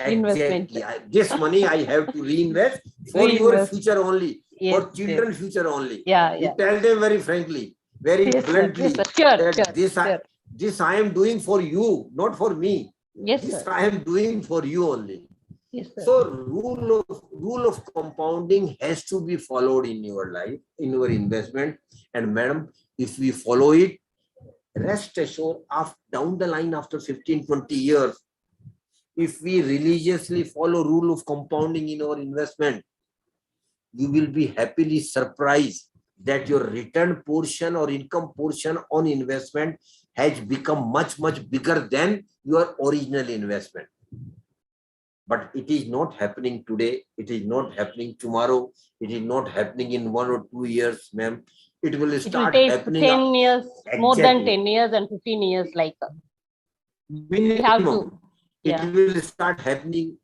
invest. This money I have to reinvest for your future only, for children's future only. You tell them very frankly, very bluntly, that this I am doing for you, not for me. This I am doing for you only. Yes, sir. So rule of compounding has to be followed in your life, in your investment. And madam, if we follow it, rest assured, down the line after 15, 20 years, if we religiously follow rule of compounding in our investment, you will be happily surprised that your return portion or income portion on investment has become much, much bigger than your original investment. But it is not happening today. It is not happening tomorrow. It is not happening in 1 or 2 years, ma'am. It will start take happening 10 years, more than exactly. 10 years and 15 years. Like Minimum. we have to. Yeah. It will start happening.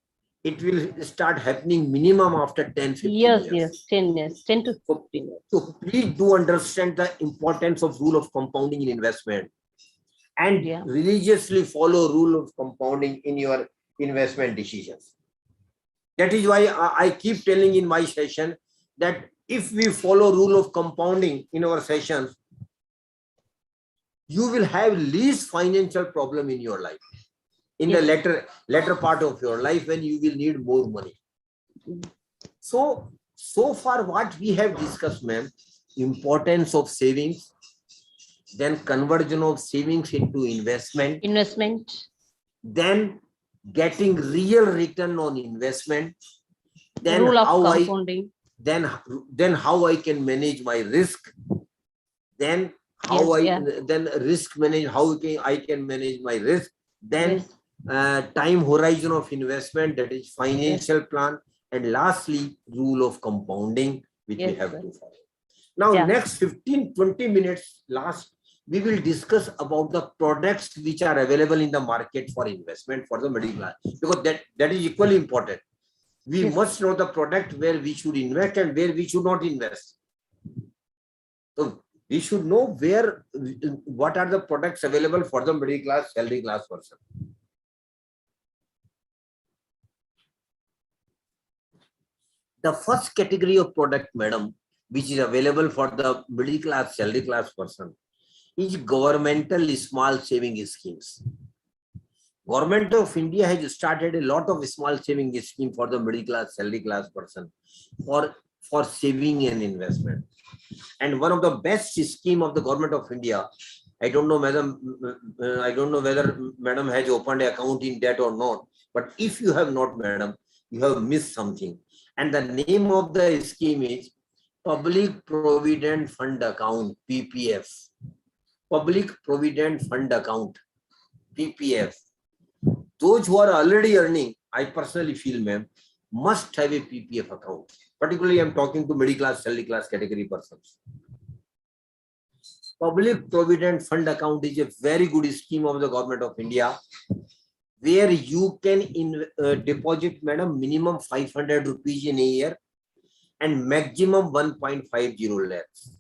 It will start happening minimum after 10, 15 Yes, years. yes, 10 years, 10 to 15 years. So please do understand the importance of rule of compounding in investment, and Yeah. religiously follow rule of compounding in your investment decisions. That is why I keep telling in my session that if we follow rule of compounding in our sessions, you will have least financial problem in your life. In Yes. the latter part of your life, when you will need more money. So far what we have discussed, ma'am, importance of savings, then conversion of savings into investment, then getting real return on investment, then rule of how compounding. then how I can manage my risk, then how then risk manage, how I can manage my risk, then time horizon of investment, that is financial plan, and lastly rule of compounding, which we have to follow. Now next 15-20 minutes last, we will discuss about the products which are available in the market for investment for the middle class, because that is equally important. We must know the product where we should invest and where we should not invest. So we should know what are the products available for the middle class, salary class person. The first category of product, madam, which is available for the middle class, salary class person, is governmental small saving schemes. Government of India has started a lot of small saving scheme for the middle class, salary class person for saving and investment. And one of the best scheme of the government of India, I don't know whether madam has opened an account in that or not, but if you have not, madam, you have missed something. And the name of the scheme is Public Provident Fund Account, PPF. Public Provident Fund Account, PPF. Those who are already earning, I personally feel, ma'am, must have a PPF account. Particularly, I'm talking to middle class, salary class category persons. Public Provident Fund Account is a very good scheme of the government of India, where you can deposit, madam, minimum 500 rupees in a year and maximum 1.50 lakhs.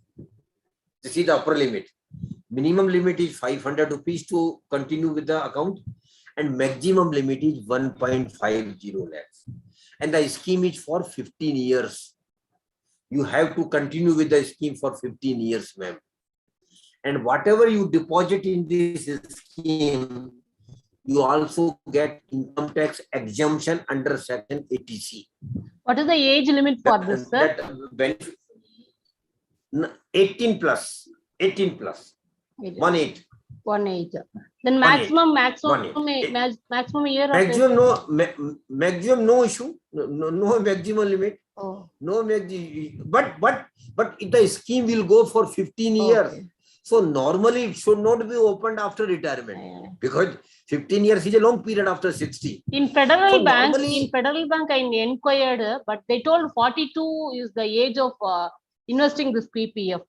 This is the upper limit. Minimum limit is 500 rupees to continue with the account, and maximum limit is 1.50 lakhs. And the scheme is for 15 years. You have to continue with the scheme for 15 years, ma'am. And whatever you deposit in this scheme, you also get income tax exemption under Section 80C. What is the age limit for this, sir? 18 plus. 18 plus. 18. 18. Then maximum year. Maximum no issue. No maximum limit. Oh. No maximum. But the scheme will go for 15 years. So normally it should not be opened after retirement, because 15 years is a long period after 60. In Federal Bank, I inquired, but they told 42 is the age of investing this PPF.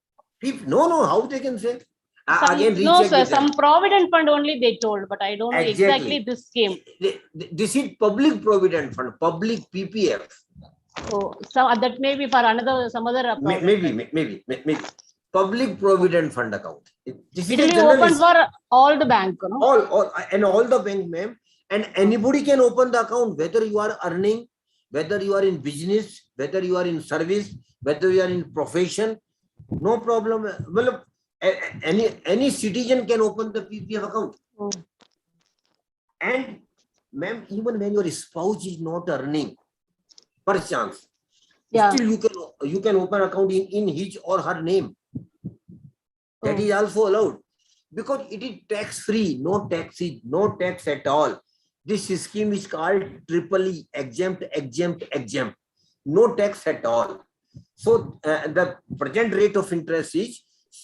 No, how they can say? No, sir, some provident fund only they told, but I don't know exactly this scheme. This is public provident fund, public PPF. Oh, so that may be for some other. Maybe. Public Provident Fund account. This it will be open for all the bank, no? All the bank, ma'am. And anybody can open the account, whether you are earning, whether you are in business, whether you are in service, whether you are in profession. No problem. Well, any citizen can open the PPF account. Oh. And ma'am, even when your spouse is not earning, per chance, Yeah. still you can open account in his or her name. That is also allowed because it is tax free, no tax at all. This scheme is called triple exempt, no tax at all. So the present rate of interest is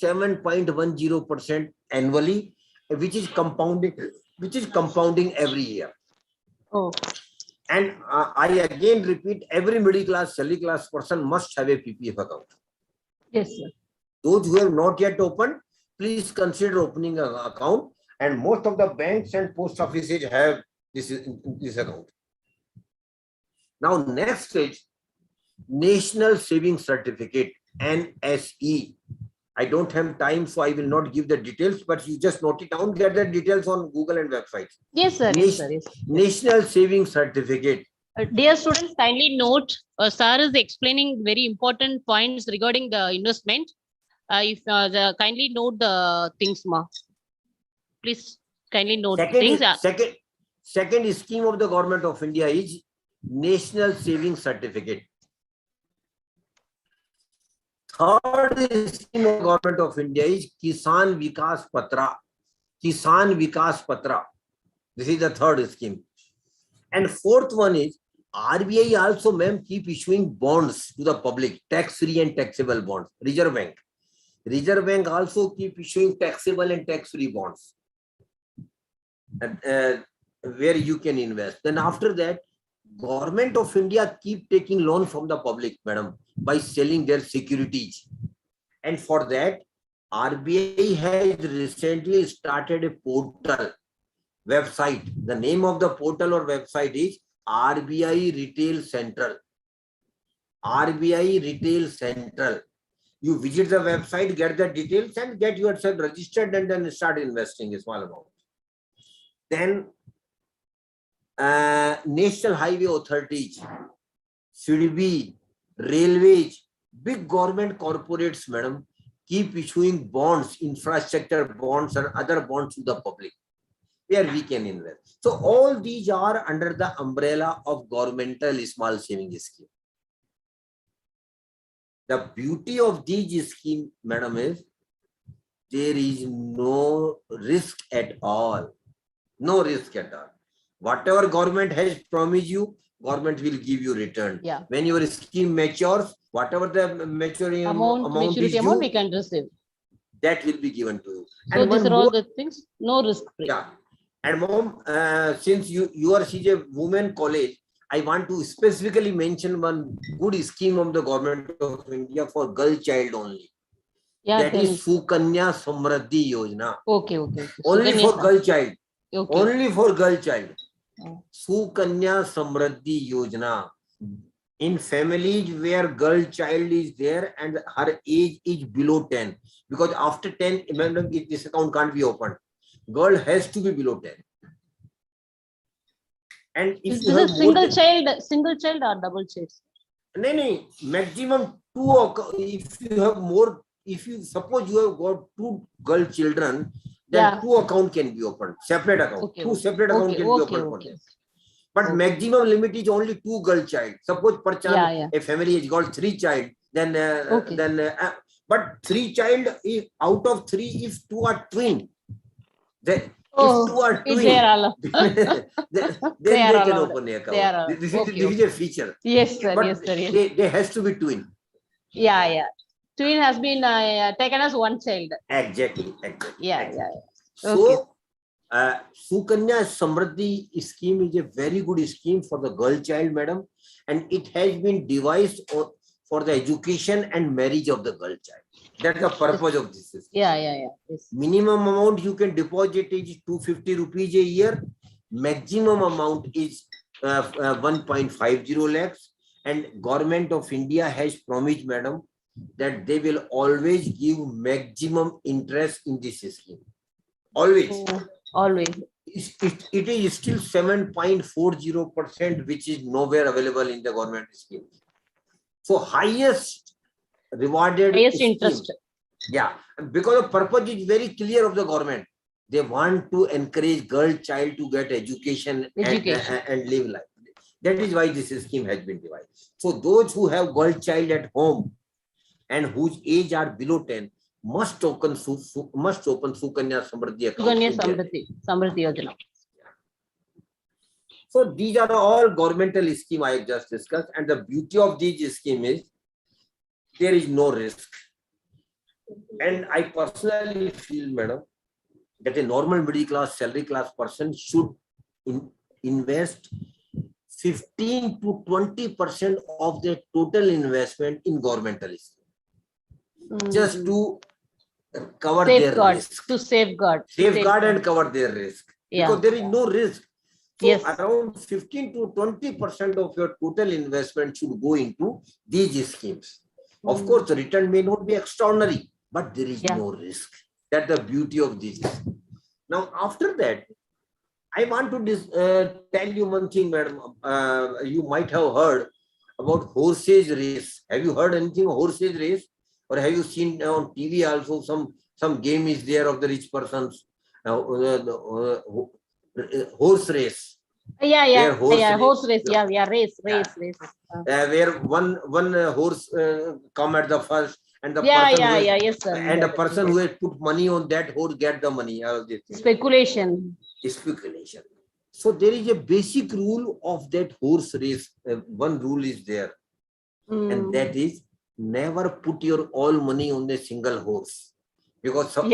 7.10% annually, which is compounding every year. Oh. And I again repeat, every middle class, salary class person must have a PPF account. Yes, sir. Those who have not yet opened, please consider opening an account. And most of the banks and post offices have this account. Now, next stage, National Savings Certificate, NSE. I don't have time, so I will not give the details, but you just note it down, get the details on Google and websites. Yes, sir. Yes, sir. Yes. National Savings Certificate. Dear students, kindly note, sir is explaining very important points regarding the investment. Kindly note the things, ma. Please kindly note things. Second scheme of the government of India is National Savings Certificate. Third scheme of the government of India is Kisan Vikas Patra. Kisan Vikas Patra. This is the third scheme. And fourth one is RBI also, ma'am, keep issuing bonds to the public, tax-free and taxable bonds. Reserve Bank also keep issuing taxable and tax-free bonds where you can invest. Then after that, Government of India keep taking loan from the public, madam, by selling their securities. And for that, RBI has recently started a portal website. The name of the portal or website is RBI Retail Central. RBI Retail Central. You visit the website, get the details and get yourself registered and then start investing a small amount. Then National Highway Authorities, CDB, railways, big government corporates, madam, keep issuing bonds, infrastructure bonds and other bonds to the public where we can invest. So all these are under the umbrella of governmental small savings scheme. The beauty of these scheme, madam, is there is no risk at all. No risk at all. Whatever government has promised you, government will give you return. Yeah. When your scheme matures, whatever the maturity amount maturity is amount due, we can receive. that will be given to you. So And these one are all more, the things, no risk free. yeah. And mom, since you are a women college, I want to specifically mention one good scheme of the government of India for girl child only. Yeah, That is Sukanya Samriddhi Yojana. Okay. Only Sukanya for girl child. Okay. Only for girl child. Oh. Sukanya Samriddhi Yojana. In families where girl child is there and her age is below 10, because after 10, this account can't be opened. Girl has to be below 10. And if Is you this have a single child or double child? No, maximum 2. If you have more, if you suppose you have got 2 girl children, then 2 account can be opened, separate account. Okay, 2 separate account can be opened for them. But maximum limit is only 2 girl child. Suppose per child, a family has got 3 child, then but 3 child, if out of 3, if 2 are twin, then if 2 are twin, then they can open the account. This is a feature. Yes, sir. But yes, sir. Yes. They has to be twin. Yeah. Twin has been taken as one child. Exactly. Yeah. So, Sukanya Samriddhi scheme is a very good scheme for the girl child, madam, and it has been devised for the education and marriage of the girl child. That's the purpose of this system. Yeah. Yes. Minimum amount you can deposit is 250 rupees a year. Maximum amount is 1.50 lakhs. And Government of India has promised, madam, that they will always give maximum interest in this scheme. Always. Always. It is still 7.40%, which is nowhere available in the government scheme. So highest rewarded highest scheme. interest. Yeah, because the purpose is very clear of the government. They want to encourage girl child to get education, Education. and live life. That is why this scheme has been divided. So those who have girl child at home and whose age are below 10 must open Sukanya Samriddhi account. Sukanya Samriddhi Yojana. So these are all governmental scheme I have just discussed, and the beauty of these scheme is there is no risk. And I personally feel, madam, that a normal middle class, salary class person should invest 15 to 20% of their total investment in governmental scheme, just to cover their risk. To safeguard. And cover their risk. Because there is no risk. So around 15 to 20% of your total investment should go into these schemes. Of course, the return may not be extraordinary, but there is no risk. That's the beauty of this. Now, after that, I want to tell you one thing, madam. You might have heard about horses race. Have you heard anything of horses race? Or have you seen on TV also some game is there of the rich persons? Horse race. Horse race. Race. Where one horse come at the first, and the person who has put money on that horse get the money. Speculation. So there is a basic rule of that horse race. One rule is there, and that is never put your all money on a single horse. Because if we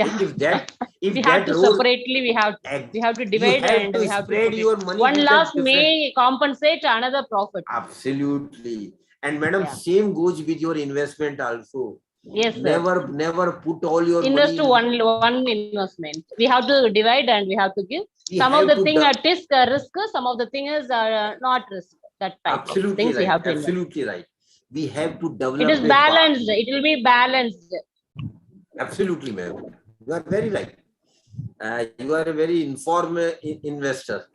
have to separately, we have to divide, and we have to spread your money. One loss may compensate another profit. Absolutely. And madam, same goes with your investment also. Yes, never put all your invest money to one investment. We have to divide and we have to give. Some of the thing are risk, some of the thing is not risk. That type of things we have to invest. Absolutely right. We have to develop. It is balanced. It will be balanced. Absolutely, ma'am. You are very right. You are a very informed investor.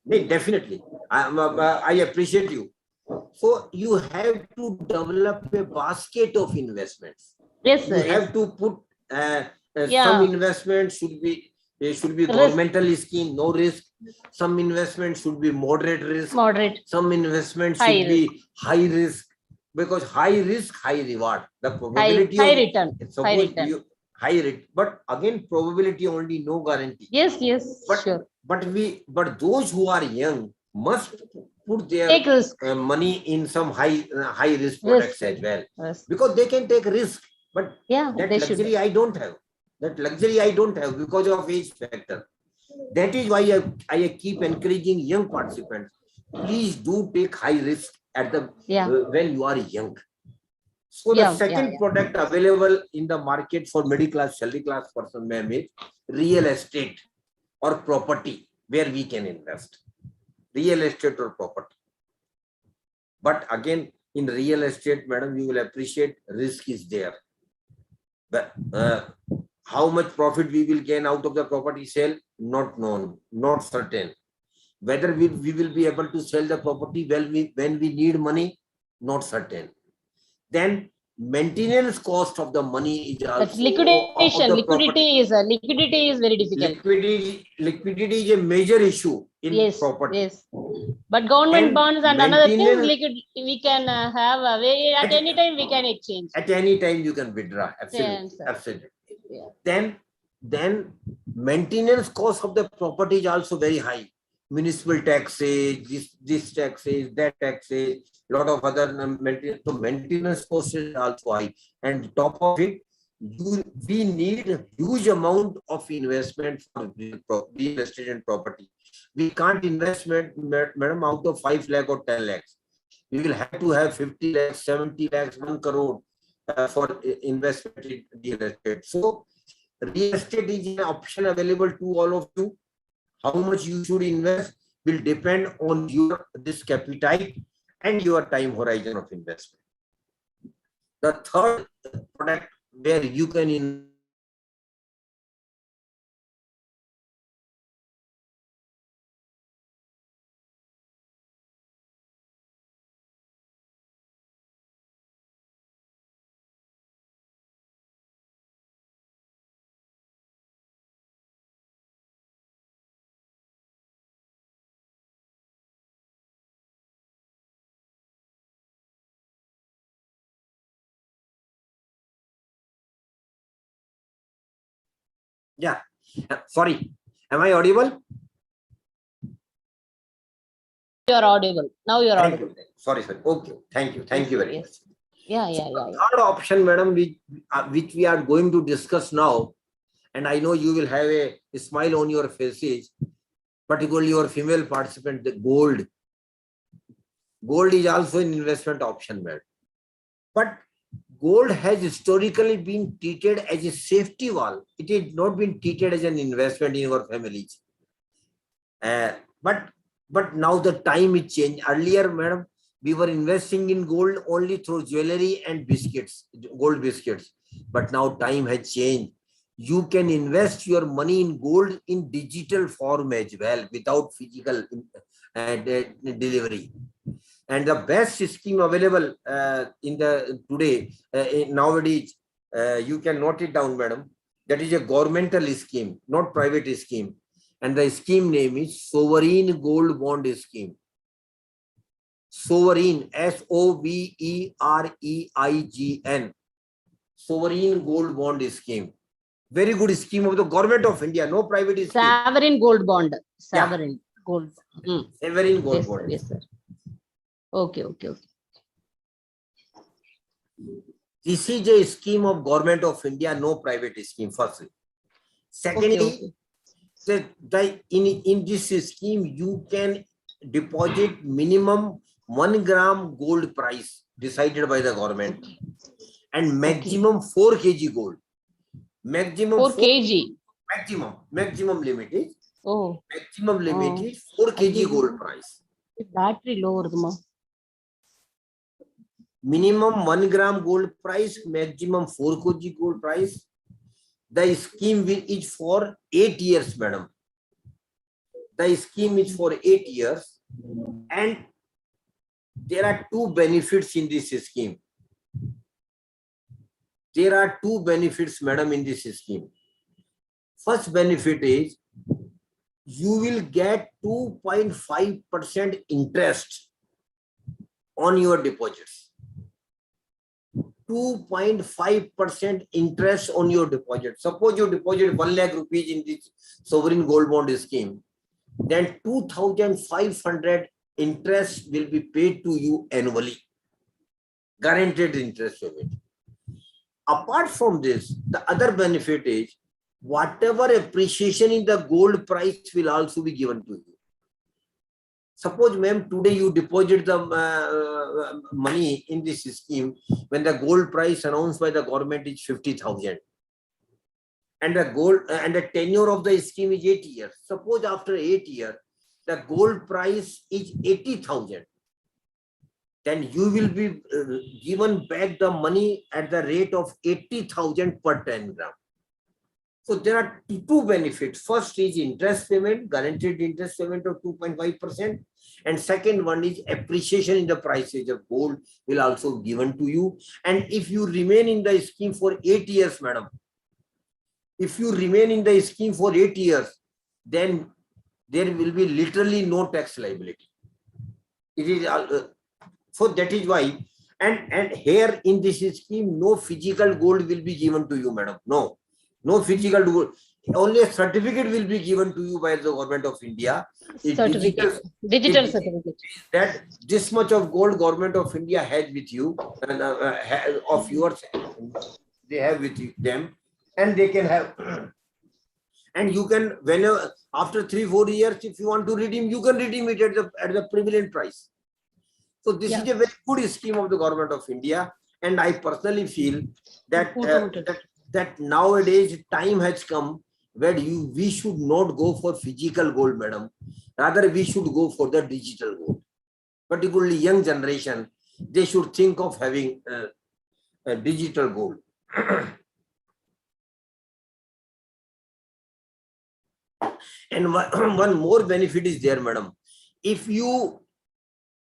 Definitely. I appreciate you. So you have to develop a basket of investments. Yes, sir. You have to put some investment should be governmental scheme, no risk. Some investment should be moderate risk. Some investment should be high risk. Because high risk, high reward. The probability high return. High return. But again, probability only, no guarantee. Yes, sure. But those who are young must put their money in some high risk products as well. Yes. Because they can take risk. But that luxury I don't have. Because of age factor. That is why I keep encouraging young participants. Please do take high risk at the when you are young. So the second product available in the market for middle class, salary class person, ma'am, is real estate or property where we can invest. Real estate or property. But again, in real estate, madam, you will appreciate risk is there. But how much profit we will gain out of the property sale? Not known, not certain. Whether we will be able to sell the property when we need money, not certain. Then maintenance cost of the money is also liquidation. Liquidity is very difficult. Liquidity is a major issue in property. Yes. But government bonds and another things we can have at any time we can exchange. At any time you can withdraw. Absolutely. Yeah. Then maintenance cost of the property is also very high. Municipal taxes, this taxes, that taxes, lot of other maintenance costs is also high. And top of it, we need a huge amount of investment for real estate and property. We can't invest, madam, out of 5 lakh or 10 lakhs. We will have to have 50 lakhs, 70 lakhs, 1 crore for investment in real estate. So real estate is an option available to all of you. How much you should invest will depend on your risk appetite and your time horizon of investment. The third product where you can invest Yeah. Sorry. Am I audible? You're audible. Now you're Thank audible. you. Sorry, sir. Okay. Thank you. Thank you very much. Yeah. Third option, madam, which we are going to discuss now, and I know you will have a smile on your faces, particularly your female participant, the gold. Gold is also an investment option, madam. But gold has historically been treated as a safety valve. It has not been treated as an investment in your families. But now the time is changed. Earlier, madam, we were investing in gold only through jewelry and biscuits, gold biscuits. But now time has changed. You can invest your money in gold in digital form as well, without physical delivery. And the best scheme available in the today nowadays, you can note it down, madam. That is a governmental scheme, not private scheme. And the scheme name is Sovereign Gold Bond Scheme. Sovereign, SOVEREIGN. Sovereign Gold Bond Scheme. Very good scheme of the government of India, no private scheme. Sovereign gold bond. Sovereign gold. Sovereign gold Yes, bond. sir. Yes, sir. Okay. This is a scheme of government of India, no private scheme, firstly. Secondly, in this scheme, you can deposit minimum 1 gram gold price decided by the government and maximum 4 kg gold. Maximum 4 kg. Maximum limit is. Oh. Maximum limit is 4 kg gold price. Battery low. Minimum 1 gram gold price, maximum 4 kg gold price. The scheme is for 8 years, madam. The scheme is for 8 years, and there are two benefits in this scheme. There are two benefits, madam, in this scheme. First benefit is you will get 2.5% interest on your deposits. 2.5% interest on your deposit. Suppose you deposit 1 lakh rupees in this sovereign gold bond scheme, then 2,500 interest will be paid to you annually. Guaranteed interest payment. Apart from this, the other benefit is whatever appreciation in the gold price will also be given to you. Suppose, ma'am, today you deposit the money in this scheme when the gold price announced by the government is 50,000. And the gold and the tenure of the scheme is 8 years. Suppose after 8 years, the gold price is 80,000. Then you will be given back the money at the rate of 80,000 per 10 gram. So there are two benefits. First is interest payment, guaranteed interest payment of 2.5%. And second one is appreciation in the prices of gold will also be given to you. And if you remain in the scheme for 8 years, madam, if you remain in the scheme for 8 years, then there will be literally no tax liability. It is so that is why, and here in this scheme, no physical gold will be given to you, madam. No physical gold. Only a certificate will be given to you by the government of India. Certificate. Digital certificate. That this much of gold government of India has with you, and of yours, they have with you, them, and they can have. And you can, whenever after 3-4 years, if you want to redeem, you can redeem it at the prevalent price. So this is a very good scheme of the government of India, and I personally feel that that nowadays time has come where we should not go for physical gold, madam. Rather, we should go for the digital gold. Particularly young generation, they should think of having a digital gold. And one more benefit is there, madam. If you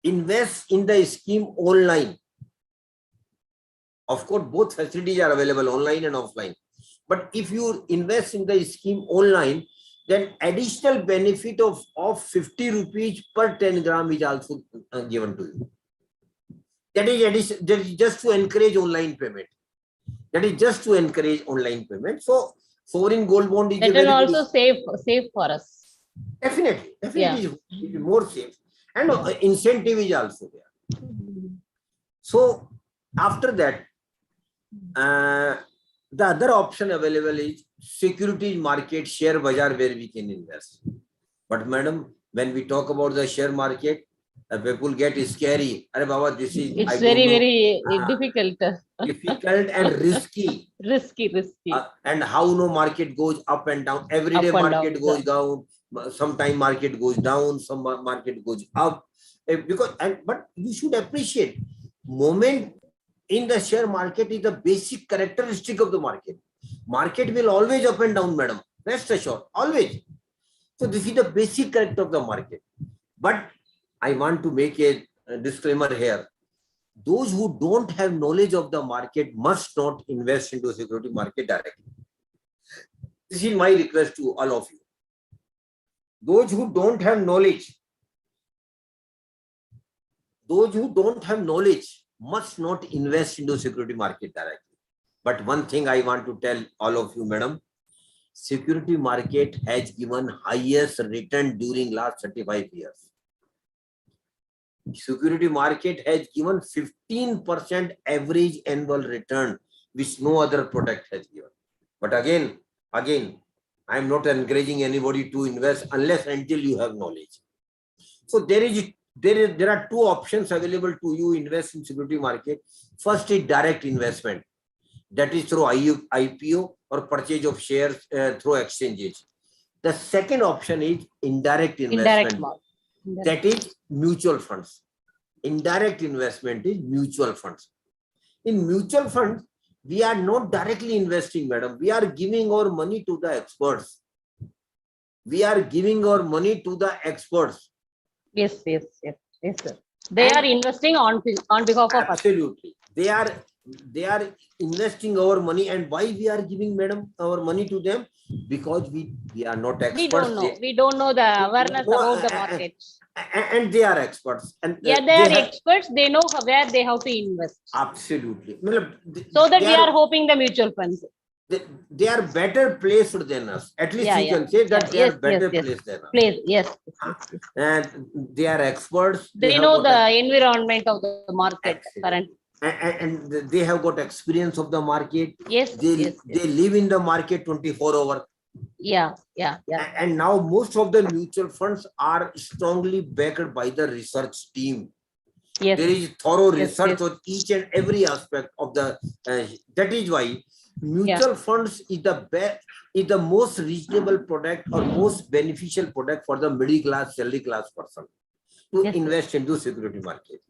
invest in the scheme online, of course, both facilities are available online and offline. But if you invest in the scheme online, then additional benefit of 50 rupees per 10 gram is also given to you. That is just to encourage online payment. That is just to encourage online payment. So Sovereign gold bond is a That very will good. also safe for us. Definitely, Yeah. is more safe, and incentive is also there. So after that, the other option available is securities market, share bazaar, where we can invest. But madam, when we talk about the share market, people get scary. Arey Baba, this is, It's I very, don't know, very difficult. difficult and risky. Risky. And how no market goes up and down. Every Up day and market down, goes down. Sometime market goes down. Some market goes up. But you should appreciate moment in the share market is the basic characteristic of the market. Market will always up and down, madam. Rest assured, always. So this is the basic character of the market. But I want to make a disclaimer here. Those who don't have knowledge of the market must not invest into security market directly. This is my request to all of you. Those who don't have knowledge must not invest into security market directly. But one thing I want to tell all of you, madam, security market has given highest return during last 35 years. Security market has given 15% average annual return, which no other product has given. But again, I am not encouraging anybody to invest unless until you have knowledge. So there are two options available to you invest in security market. First is direct investment, that is through IPO or purchase of shares through exchanges. The second option is indirect investment. That is mutual funds. Indirect investment is mutual funds. In mutual funds, we are not directly investing, madam. We are giving our money to the experts. Yes, sir. They are investing on behalf of us. Absolutely. They are investing our money. And why we are giving, madam, our money to them? Because we are not experts. We don't know the awareness about the market. And they are experts. And yeah, they are experts. They know where they have to invest. Absolutely. So that we are hoping the mutual funds. They are better placed than us. At least you can say that they are better placed than us. Yes. And they are experts. They know the environment of the market currently. And they have got experience of the market. Yes. They live in the market 24 hours. Yeah. And now most of the mutual funds are strongly backed by the research team. Yes. There is thorough research on each and every aspect of the. That is why mutual funds is the most reasonable product or most beneficial product for the middle class, salary class person to invest into security market.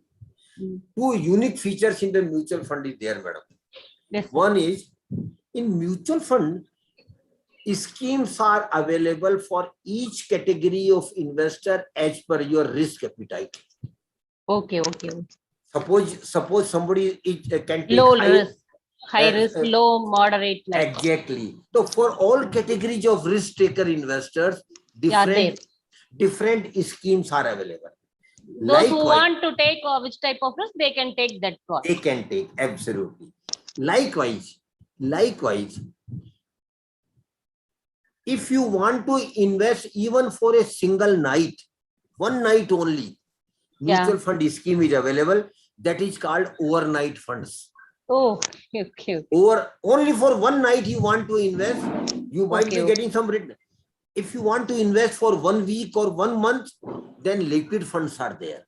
Two unique features in the mutual fund is there, madam. One is in mutual fund, schemes are available for each category of investor as per your risk appetite. Okay. Suppose somebody can take low risk, high risk, low, moderate. Exactly. So for all categories of risk taker investors, different schemes are available. Those who want to take which type of risk, they can take that cost. They can take, absolutely. Likewise, if you want to invest even for a single night, one night only, mutual fund scheme is available. That is called overnight funds. Oh, okay. Only for one night you want to invest, you might be getting some return. If you want to invest for 1 week or 1 month, then liquid funds are there.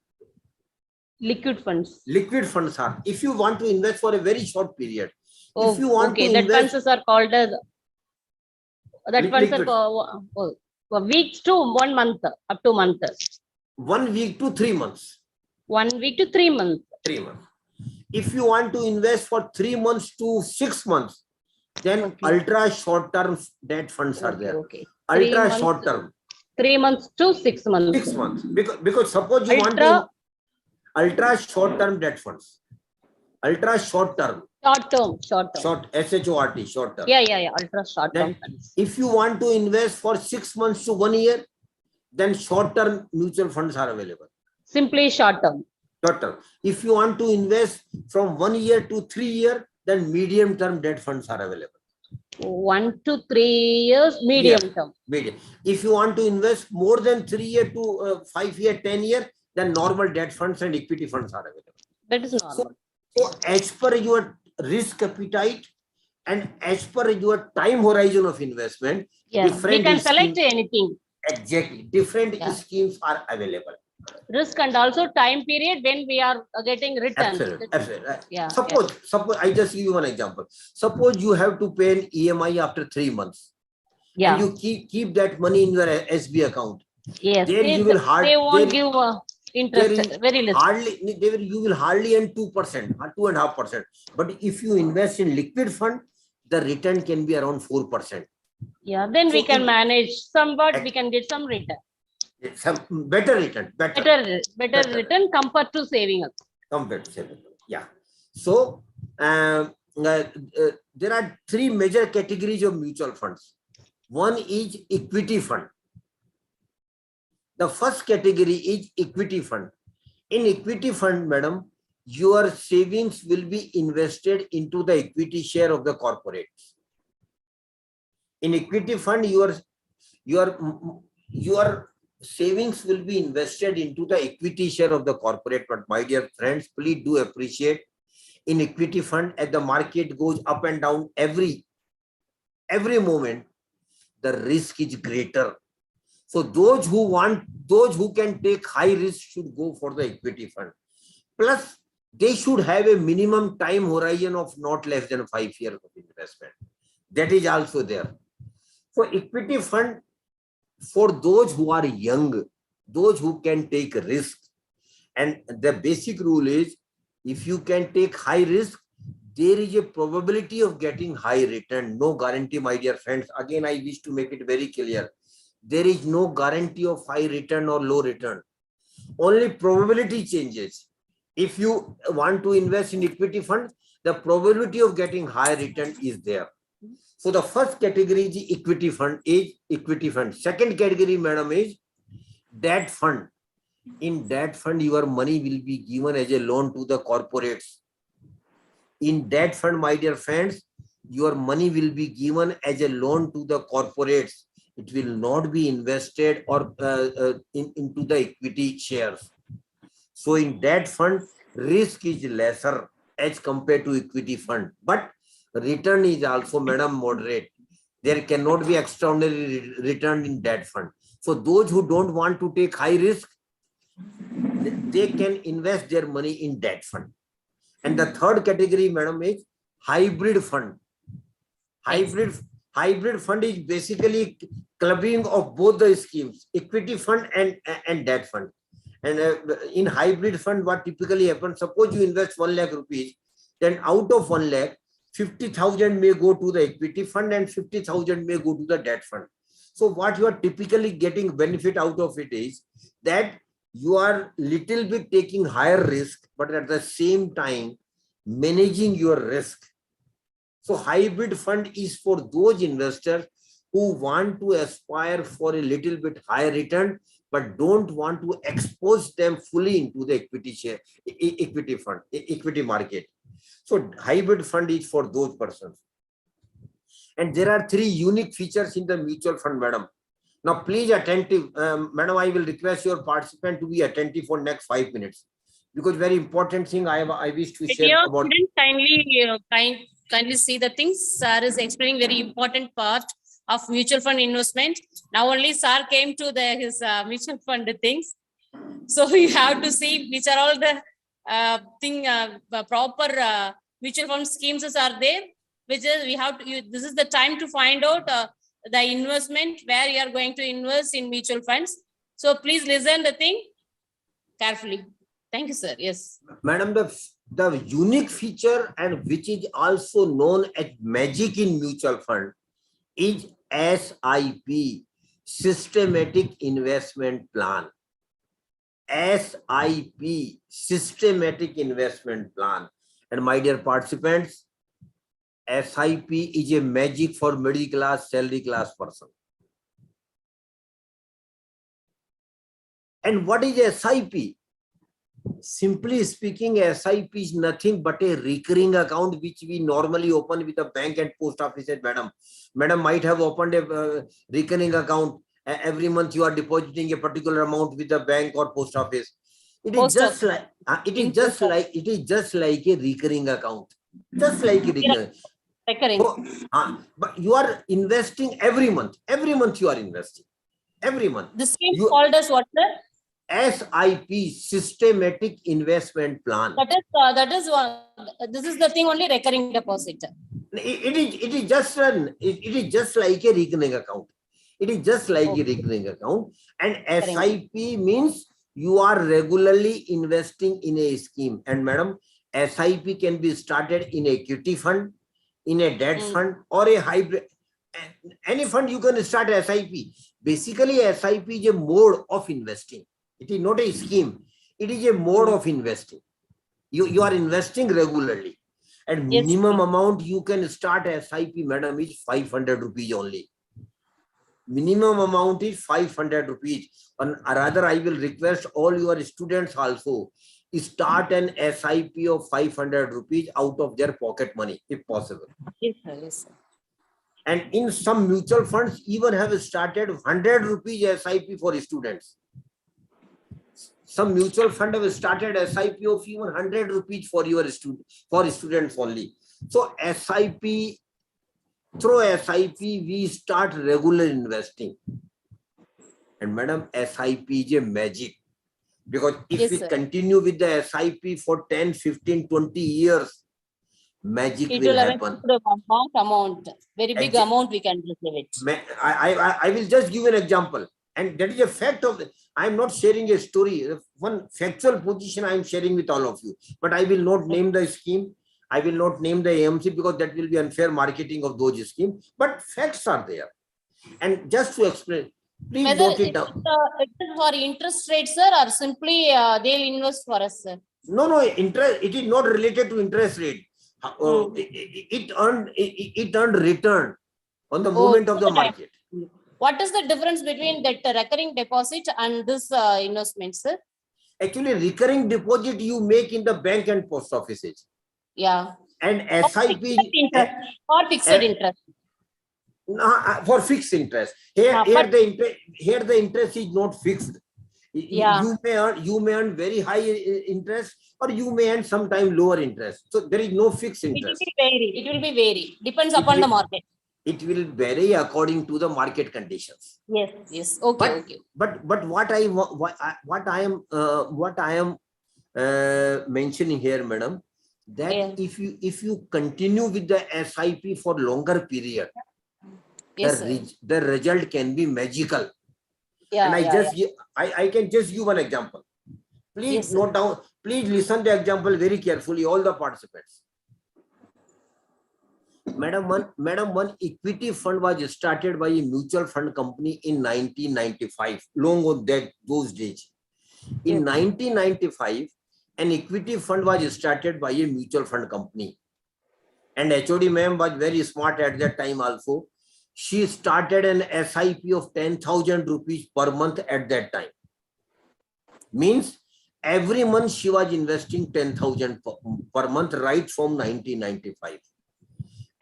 Liquid funds are. If you want to invest for a very short period, if you want to invest, that funds are called as that funds are weeks to 1 month, up to month. 1 week to 3 months. 1 week to 3 months. 3 months. If you want to invest for 3 months to 6 months, then ultra short term debt funds are there. Ultra short term. 3 months to 6 months. 6 months. Because suppose you want to ultra short term debt funds. Ultra short term. Short term. SHORT, short term. Yeah. Ultra short term. If you want to invest for 6 months to 1 year, then short term mutual funds are available. Simply short term. If you want to invest from 1 year to 3 years, then medium term debt funds are available. 1 to 3 years, medium term. Medium. If you want to invest more than 3 year to 5 year, 10 year, then normal debt funds and equity funds are available. That is normal. So as per your risk appetite and as per your time horizon of investment, Yes, we can select schemes, anything. exactly, different schemes are available. Risk and also time period when we are getting returns. Absolutely. Yeah. Suppose I just give you one example. Suppose you have to pay an EMI after 3 months. Yeah. And you keep that money in your SB account. Yes. There you will they won't give interest. Very less. You will hardly earn 2% or 2.5%. But if you invest in liquid fund, the return can be around 4%. Yeah. Then we can manage somewhat. We can get some return. Some better return. Better return compared to saving. Compared to saving. Yeah. So there are 3 major categories of mutual funds. One is equity fund. The first category is equity fund. In equity fund, madam, your savings will be invested into the equity share of the corporates. In equity fund, your savings will be invested into the equity share of the corporate. But my dear friends, please do appreciate, in equity fund, as the market goes up and down every moment, the risk is greater. So those who can take high risk should go for the equity fund. Plus, they should have a minimum time horizon of not less than 5 years of investment. That is also there. So equity fund, for those who are young, those who can take risk. And the basic rule is, if you can take high risk, there is a probability of getting high return. No guarantee, my dear friends. Again, I wish to make it very clear. There is no guarantee of high return or low return. Only probability changes. If you want to invest in equity fund, the probability of getting high return is there. So the first category is equity fund. Second category, madam, is debt fund. In debt fund, your money will be given as a loan to the corporates. In debt fund, my dear friends, your money will be given as a loan to the corporates. It will not be invested or into the equity shares. So in debt fund, risk is lesser as compared to equity fund, but return is also, madam, moderate. There cannot be extraordinary return in debt fund. So those who don't want to take high risk, they can invest their money in debt fund. And the third category, madam, is hybrid fund. Hybrid fund is basically clubbing of both the schemes, equity fund and debt fund. And in hybrid fund, what typically happens, suppose you invest 1 lakh rupees, then out of 1 lakh, 50,000 may go to the equity fund and 50,000 may go to the debt fund. So what you are typically getting benefit out of it is that you are little bit taking higher risk, but at the same time managing your risk. So hybrid fund is for those investors who want to aspire for a little bit higher return, but don't want to expose them fully into the equity market. So hybrid fund is for those persons. And there are 3 unique features in the mutual fund, madam. Now, please attentive, madam, I will request your participant to be attentive for next 5 minutes, because very important thing I wish to share about. Kindly see the things. Sir is explaining very important part of mutual fund investment. Now only sir came to his mutual fund things. So you have to see which are all the proper mutual fund schemes are there. Which is this is the time to find out the investment where you are going to invest in mutual funds. So please listen the thing carefully. Thank you, sir. Yes, madam. The unique feature, and which is also known as magic in mutual fund, is SIP, systematic investment plan. SIP, systematic investment plan. And my dear participants, SIP is a magic for middle class, salary class person. And what is SIP? Simply speaking, SIP is nothing but a recurring account which we normally open with a bank and post office. Madam might have opened a recurring account. Every month you are depositing a particular amount with the bank or post office. It is just like it is just like a recurring account, just like a recurring. So, but you are investing every month. Every month you are investing. Every month. The scheme called as what, sir? SIP, systematic investment plan. That is one. This is the thing only, recurring deposit. It is just like a recurring account. It is just like a recurring account. And SIP means you are regularly investing in a scheme. And madam, SIP can be started in a equity fund, in a debt fund, or a hybrid. Any fund you can start SIP. Basically, SIP is a mode of investing. It is not a scheme. It is a mode of investing. You are investing regularly. And minimum amount you can start SIP, madam, is 500 rupees only. Minimum amount is 500 rupees. And rather, I will request all your students also start an SIP of 500 rupees out of their pocket money, if possible. Yes, sir. Yes, sir. And in some mutual funds, even have started 100 rupees SIP for students. Some mutual fund have started SIP of even 100 rupees for your students only. So SIP, through SIP, we start regular investing. And madam, SIP is a magic. Because if we continue with the SIP for 10, 15, 20 years, magic will happen. Amount, very big amount we can receive it. I will just give an example. And that is a fact of it. I am not sharing a story. One factual position I am sharing with all of you. But I will not name the scheme. I will not name the AMC because that will be unfair marketing of those schemes. But facts are there. And just to explain, please note it down. It is for interest rate, sir, or simply they'll invest for us, sir? No, interest. It is not related to interest rate. It earned return on the movement of the market. What is the difference between that recurring deposit and this investment, sir? Actually, recurring deposit you make in the bank and post offices. Yeah. And SIP or fixed interest. For fixed interest. Here the interest is not fixed. Yeah. You may earn very high interest, or you may earn sometime lower interest. So there is no fixed interest. It will be vary. Depends upon the market. It will vary according to the market conditions. Yes. Okay. But what I am mentioning here, madam, that if you continue with the SIP for longer period, the result can be magical. Yeah, and I can just give one example. Please note down. Please listen to the example very carefully, all the participants. Madam, one equity fund was started by a mutual fund company in 1995, long on those days. In 1995, an equity fund was started by a mutual fund company. And HOD ma'am was very smart at that time also. She started an SIP of 10,000 rupees per month at that time. Means every month she was investing 10,000 per month right from 1995.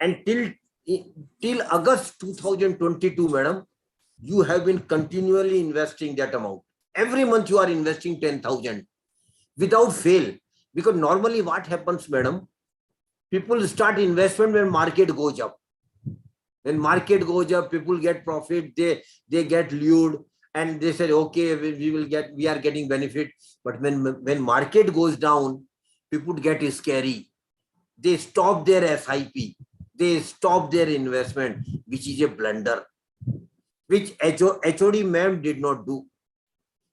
And till August 2022, madam, you have been continually investing that amount. Every month you are investing 10,000 without fail. Because normally what happens, madam, people start investment when market goes up. When market goes up, people get profit, they get lured, and they say, okay, we are getting benefit. But when market goes down, people get scary. They stop their SIP. They stop their investment, which is a blunder, which HOD ma'am did not do.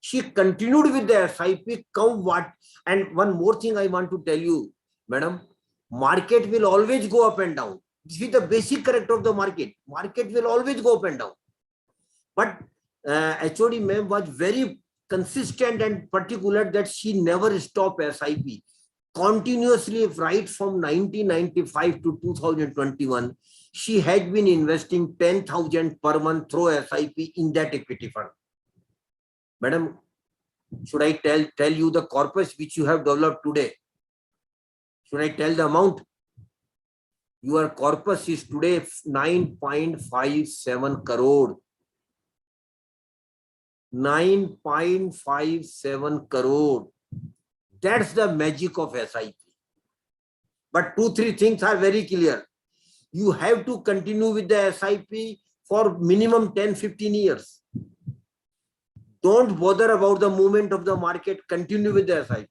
She continued with the SIP, come what. And one more thing I want to tell you, madam, market will always go up and down. This is the basic character of the market. Market will always go up and down. But HOD ma'am was very consistent and particular that she never stopped SIP. Continuously, right from 1995 to 2021, she had been investing 10,000 per month through SIP in that equity fund. Madam, Should I tell you the corpus which you have developed today? Should I tell the amount? Your corpus is today 9.57 crore. 9.57 crore. That's the magic of SIP. But 2-3 things are very clear. You have to continue with the SIP for minimum 10-15 years. Don't bother about the movement of the market. Continue with the SIP.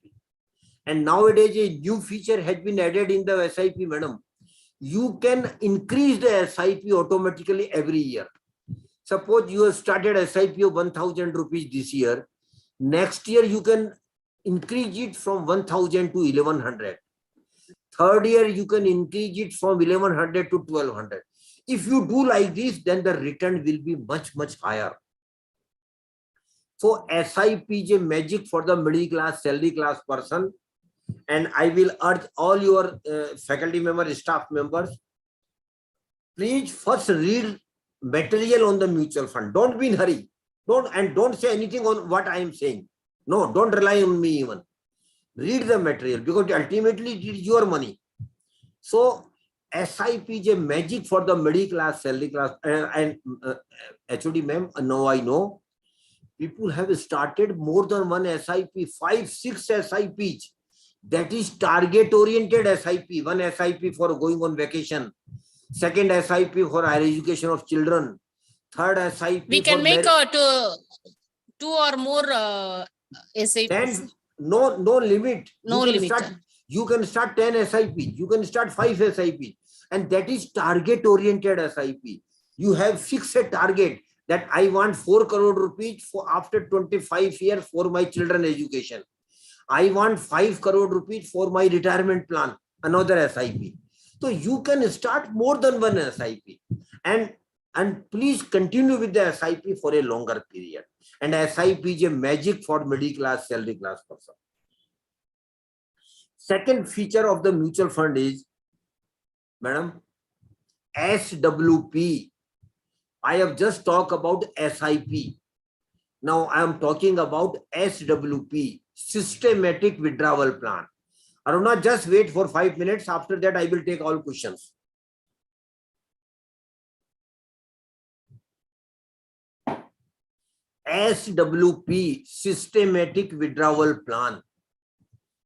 And nowadays, a new feature has been added in the SIP, madam. You can increase the SIP automatically every year. Suppose you have started SIP of 1,000 rupees this year. Next year, you can increase it from 1,000 to 1,100. Third year, you can increase it from 1,100 to 1,200. If you do like this, then the return will be much, much higher. So SIP is a magic for the middle class, salary class person. And I will urge all your faculty members, staff members, please first read material on the mutual fund. Don't be in hurry. Don't say anything on what I am saying. No, don't rely on me even. Read the material because ultimately it is your money. So SIP is a magic for the middle class, salary class. And HOD ma'am, now I know people have started more than one SIP, 5-6 SIPs. That is target oriented SIP. One SIP for going on vacation. Second SIP for higher education of children. Third SIP. We can make two or more SIPs. No limit. No limit. You can start 10 SIP. You can start 5 SIP. And that is target oriented SIP. You have fixed a target that I want 4 crore rupees for after 25 years for my children education. I want 5 crore rupees for my retirement plan, another SIP. So you can start more than one SIP. And please continue with the SIP for a longer period. And SIP is a magic for middle class, salary class person. Second feature of the mutual fund is, madam, SWP. I have just talked about SIP. Now I am talking about SWP, systematic withdrawal plan. Aruna, just wait for 5 minutes. After that, I will take all questions. SWP, systematic withdrawal plan.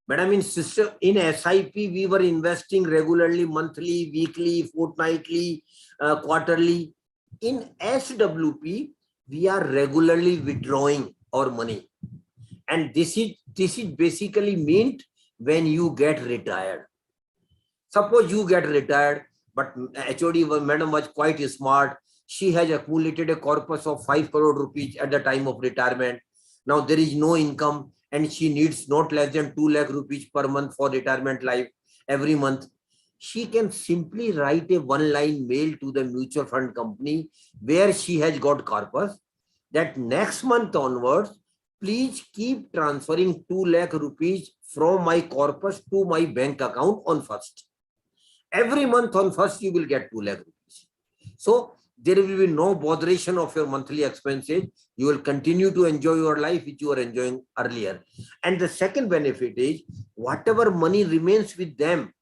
Madam, in SIP, we were investing regularly, monthly, weekly, fortnightly, quarterly. In SWP, we are regularly withdrawing our money. And this is basically meant when you get retired. Suppose you get retired, but HOD madam was quite smart. She has accumulated a corpus of 5 crore rupees at the time of retirement. Now there is no income and she needs not less than 2 lakh rupees per month for retirement life every month. She can simply write a one-line mail to the mutual fund company where she has got corpus that next month onwards, please keep transferring 2 lakh rupees from my corpus to my bank account on 1st. Every month on 1st, you will get 2 lakh rupees. So there will be no botheration of your monthly expenses. You will continue to enjoy your life, which you were enjoying earlier. And the second benefit is whatever money remains with them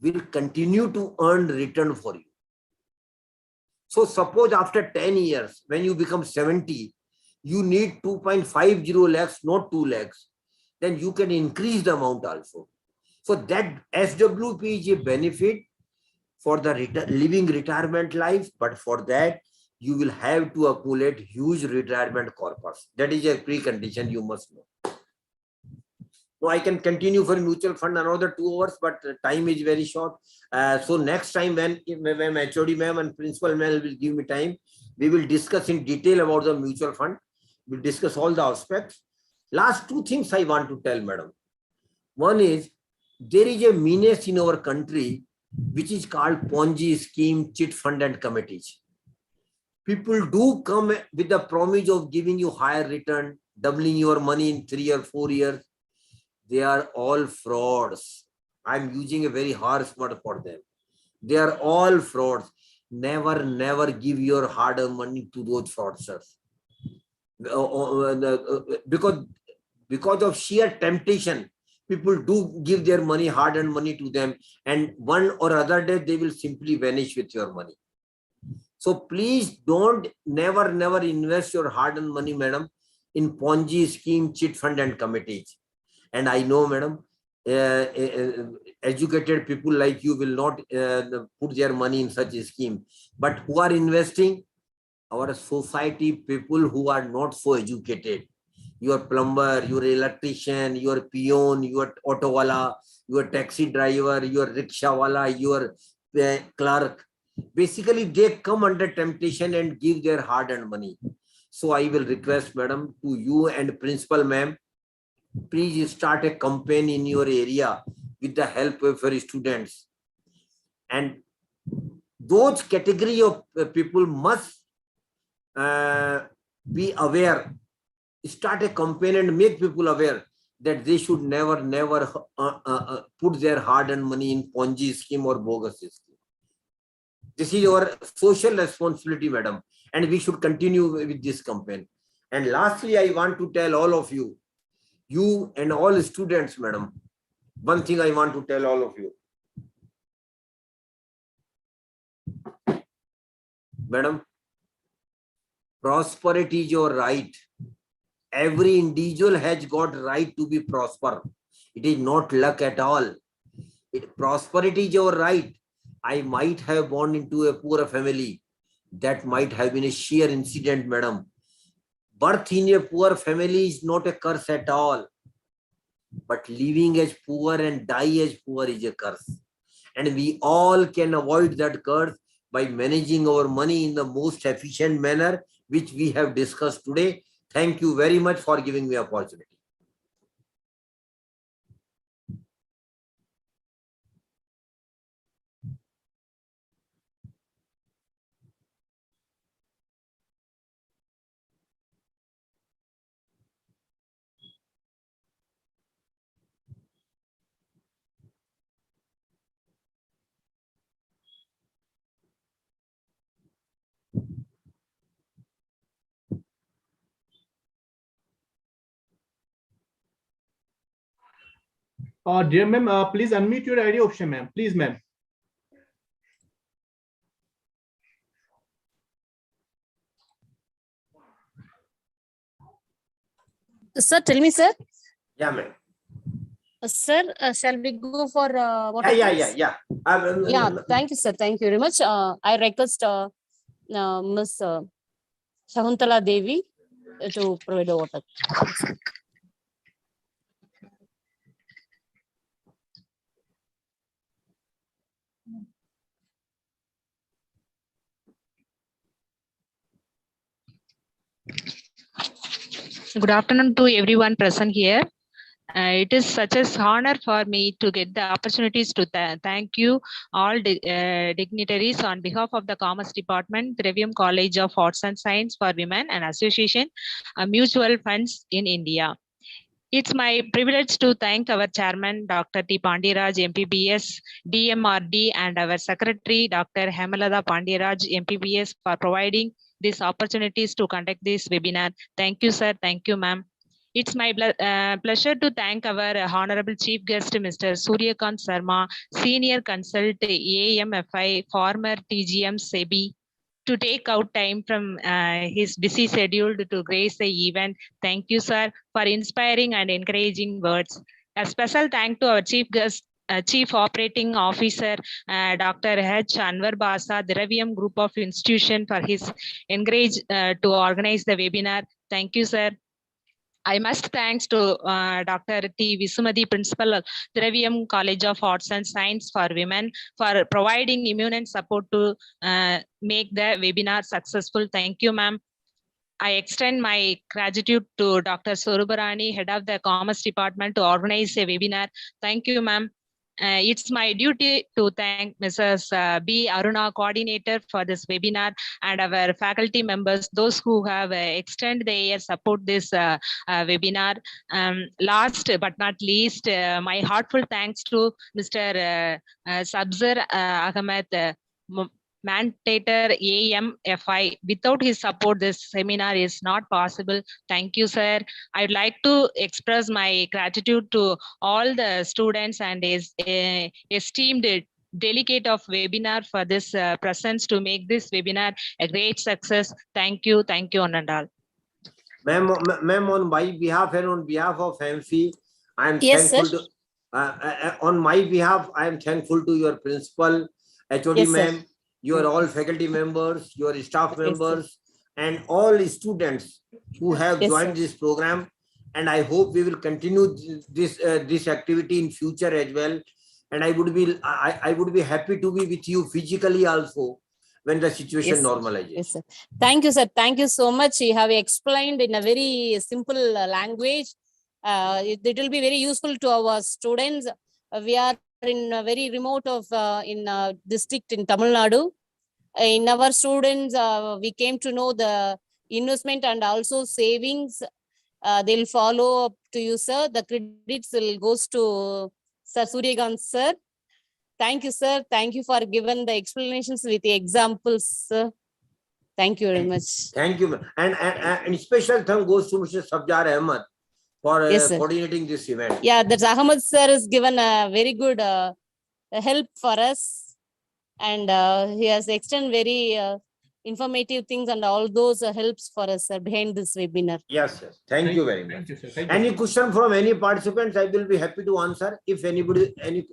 will continue to earn return for you. So suppose after 10 years, when you become 70, you need 2.50 lakhs, not 2 lakhs. Then you can increase the amount also. So that SWP is a benefit for the living retirement life, but for that, you will have to accumulate huge retirement corpus. That is a precondition you must know. So I can continue for mutual fund another 2 hours, but time is very short. So next time when HOD ma'am and principal ma'am will give me time, we will discuss in detail about the mutual fund. We'll discuss all the aspects. Last 2 things I want to tell, madam. One is, there is a menace in our country which is called Ponzi scheme, chit fund and committees. People do come with the promise of giving you higher return, doubling your money in 3 or 4 years. They are all frauds. I'm using a very harsh word for them. They are all frauds. Never give your hard-earned money to those fraudsters. Because of sheer temptation, people do give their money, hard-earned money to them, and one or other day they will simply vanish with your money. So please don't never invest your hard-earned money, madam, in Ponzi scheme, chit fund and committees. And I know, madam, educated people like you will not put their money in such a scheme. But who are investing? Our society people who are not so educated. Your plumber, your electrician, your peon, your auto wala, your taxi driver, your rickshaw wala, your clerk. Basically, they come under temptation and give their hard-earned money. So I will request, madam, to you and principal ma'am, please start a campaign in your area with the help of your students. And those category of people must be aware. Start a campaign and make people aware that they should never put their hard-earned money in Ponzi scheme or bogus scheme. This is our social responsibility, madam, and we should continue with this campaign. And lastly, I want to tell all of you, you and all students, madam, one thing I want to tell all of you. Madam, prosperity is your right. Every individual has got right to be prosper. It is not luck at all. Prosperity is your right. I might have born into a poor family. That might have been a sheer incident, madam. Birth in a poor family is not a curse at all. But living as poor and die as poor is a curse. And we all can avoid that curse by managing our money in the most efficient manner, which we have discussed today. Thank you very much for giving me opportunity. Dear ma'am, please unmute your ID option, ma'am. Please, ma'am. Sir, tell me, sir. Yeah, ma'am. Sir, shall we go for what? Yeah. Thank you, sir. Thank you very much. I request Miss Shakuntala Devi to provide the water. Good afternoon to everyone present here. It is such an honor for me to get the opportunities to thank you all dignitaries on behalf of the Commerce Department, Thiraviam College of Arts and Science for Women and Association Mutual Funds in India. It's my privilege to thank our chairman, Dr. T. Pandyraj, MPBS, DMRD, and our secretary, Dr. Hemalada Pandyraj, MPBS, for providing these opportunities to conduct this webinar. Thank you, sir. Thank you, ma'am. It's my pleasure to thank our honorable chief guest, Mr. Suryakant Sharma, senior consultant, AMFI, former TGM SEBI, to take out time from his busy schedule to grace the event. Thank you, sir, for inspiring and encouraging words. A special thank to our chief guest, Chief Operating Officer, Dr. H. Anwar Basa, Thiraviam Group of Institution, for his encourage to organize the webinar. Thank you, sir. I must thanks to Dr. T. Visumati, Principal of Thiraviam College of Arts and Science for Women, for providing imminent support to make the webinar successful. Thank you, ma'am. I extend my gratitude to Dr. Sorubarani, Head of the Commerce Department, to organize a webinar. Thank you, ma'am. It's my duty to thank Mrs. B. Aruna, Coordinator, for this webinar, and our faculty members, those who have extended their support this webinar. Last but not least, my heartfelt thanks to Mr. Sabzar Ahmed, mandator AMFI. Without his support, this seminar is not possible. Thank you, sir. I'd like to express my gratitude to all the students and his esteemed delegate of webinar for this presence to make this webinar a great success. Thank you, one and all. Ma'am, on my behalf and on behalf of Amfi, I am Yes, thankful sir. to, on my behalf, I am thankful to your principal, HOD Yes, sir. ma'am, your all faculty members, your staff members, and all students who have Yes, joined sir. this program. And I hope we will continue this activity in future as well. And I would be happy to be with you physically also when the situation Yes, sir. normalizes. Yes, sir. Thank you, sir. Thank you so much. You have explained in a very simple language. It will be very useful to our students. We are in a very remote of in district in Tamil Nadu. In our students, we came to know the investment and also savings. They'll follow up to you, sir. The credits will goes to Sir Suryakant, sir. Thank you, sir. Thank you for giving the explanations with the examples, sir. Thank you very much. Thank you. And special thank goes to Mr. Sabjar Ahmed for Yes, sir. coordinating this event. Yeah, that Ahmed sir has given a very good help for us. And he has extended very informative things and all those helps for us behind this webinar. Yes, yes. Thank you very much. Thank you, sir. Thank you. Any question from any participants, I will be happy to answer. If anybody, any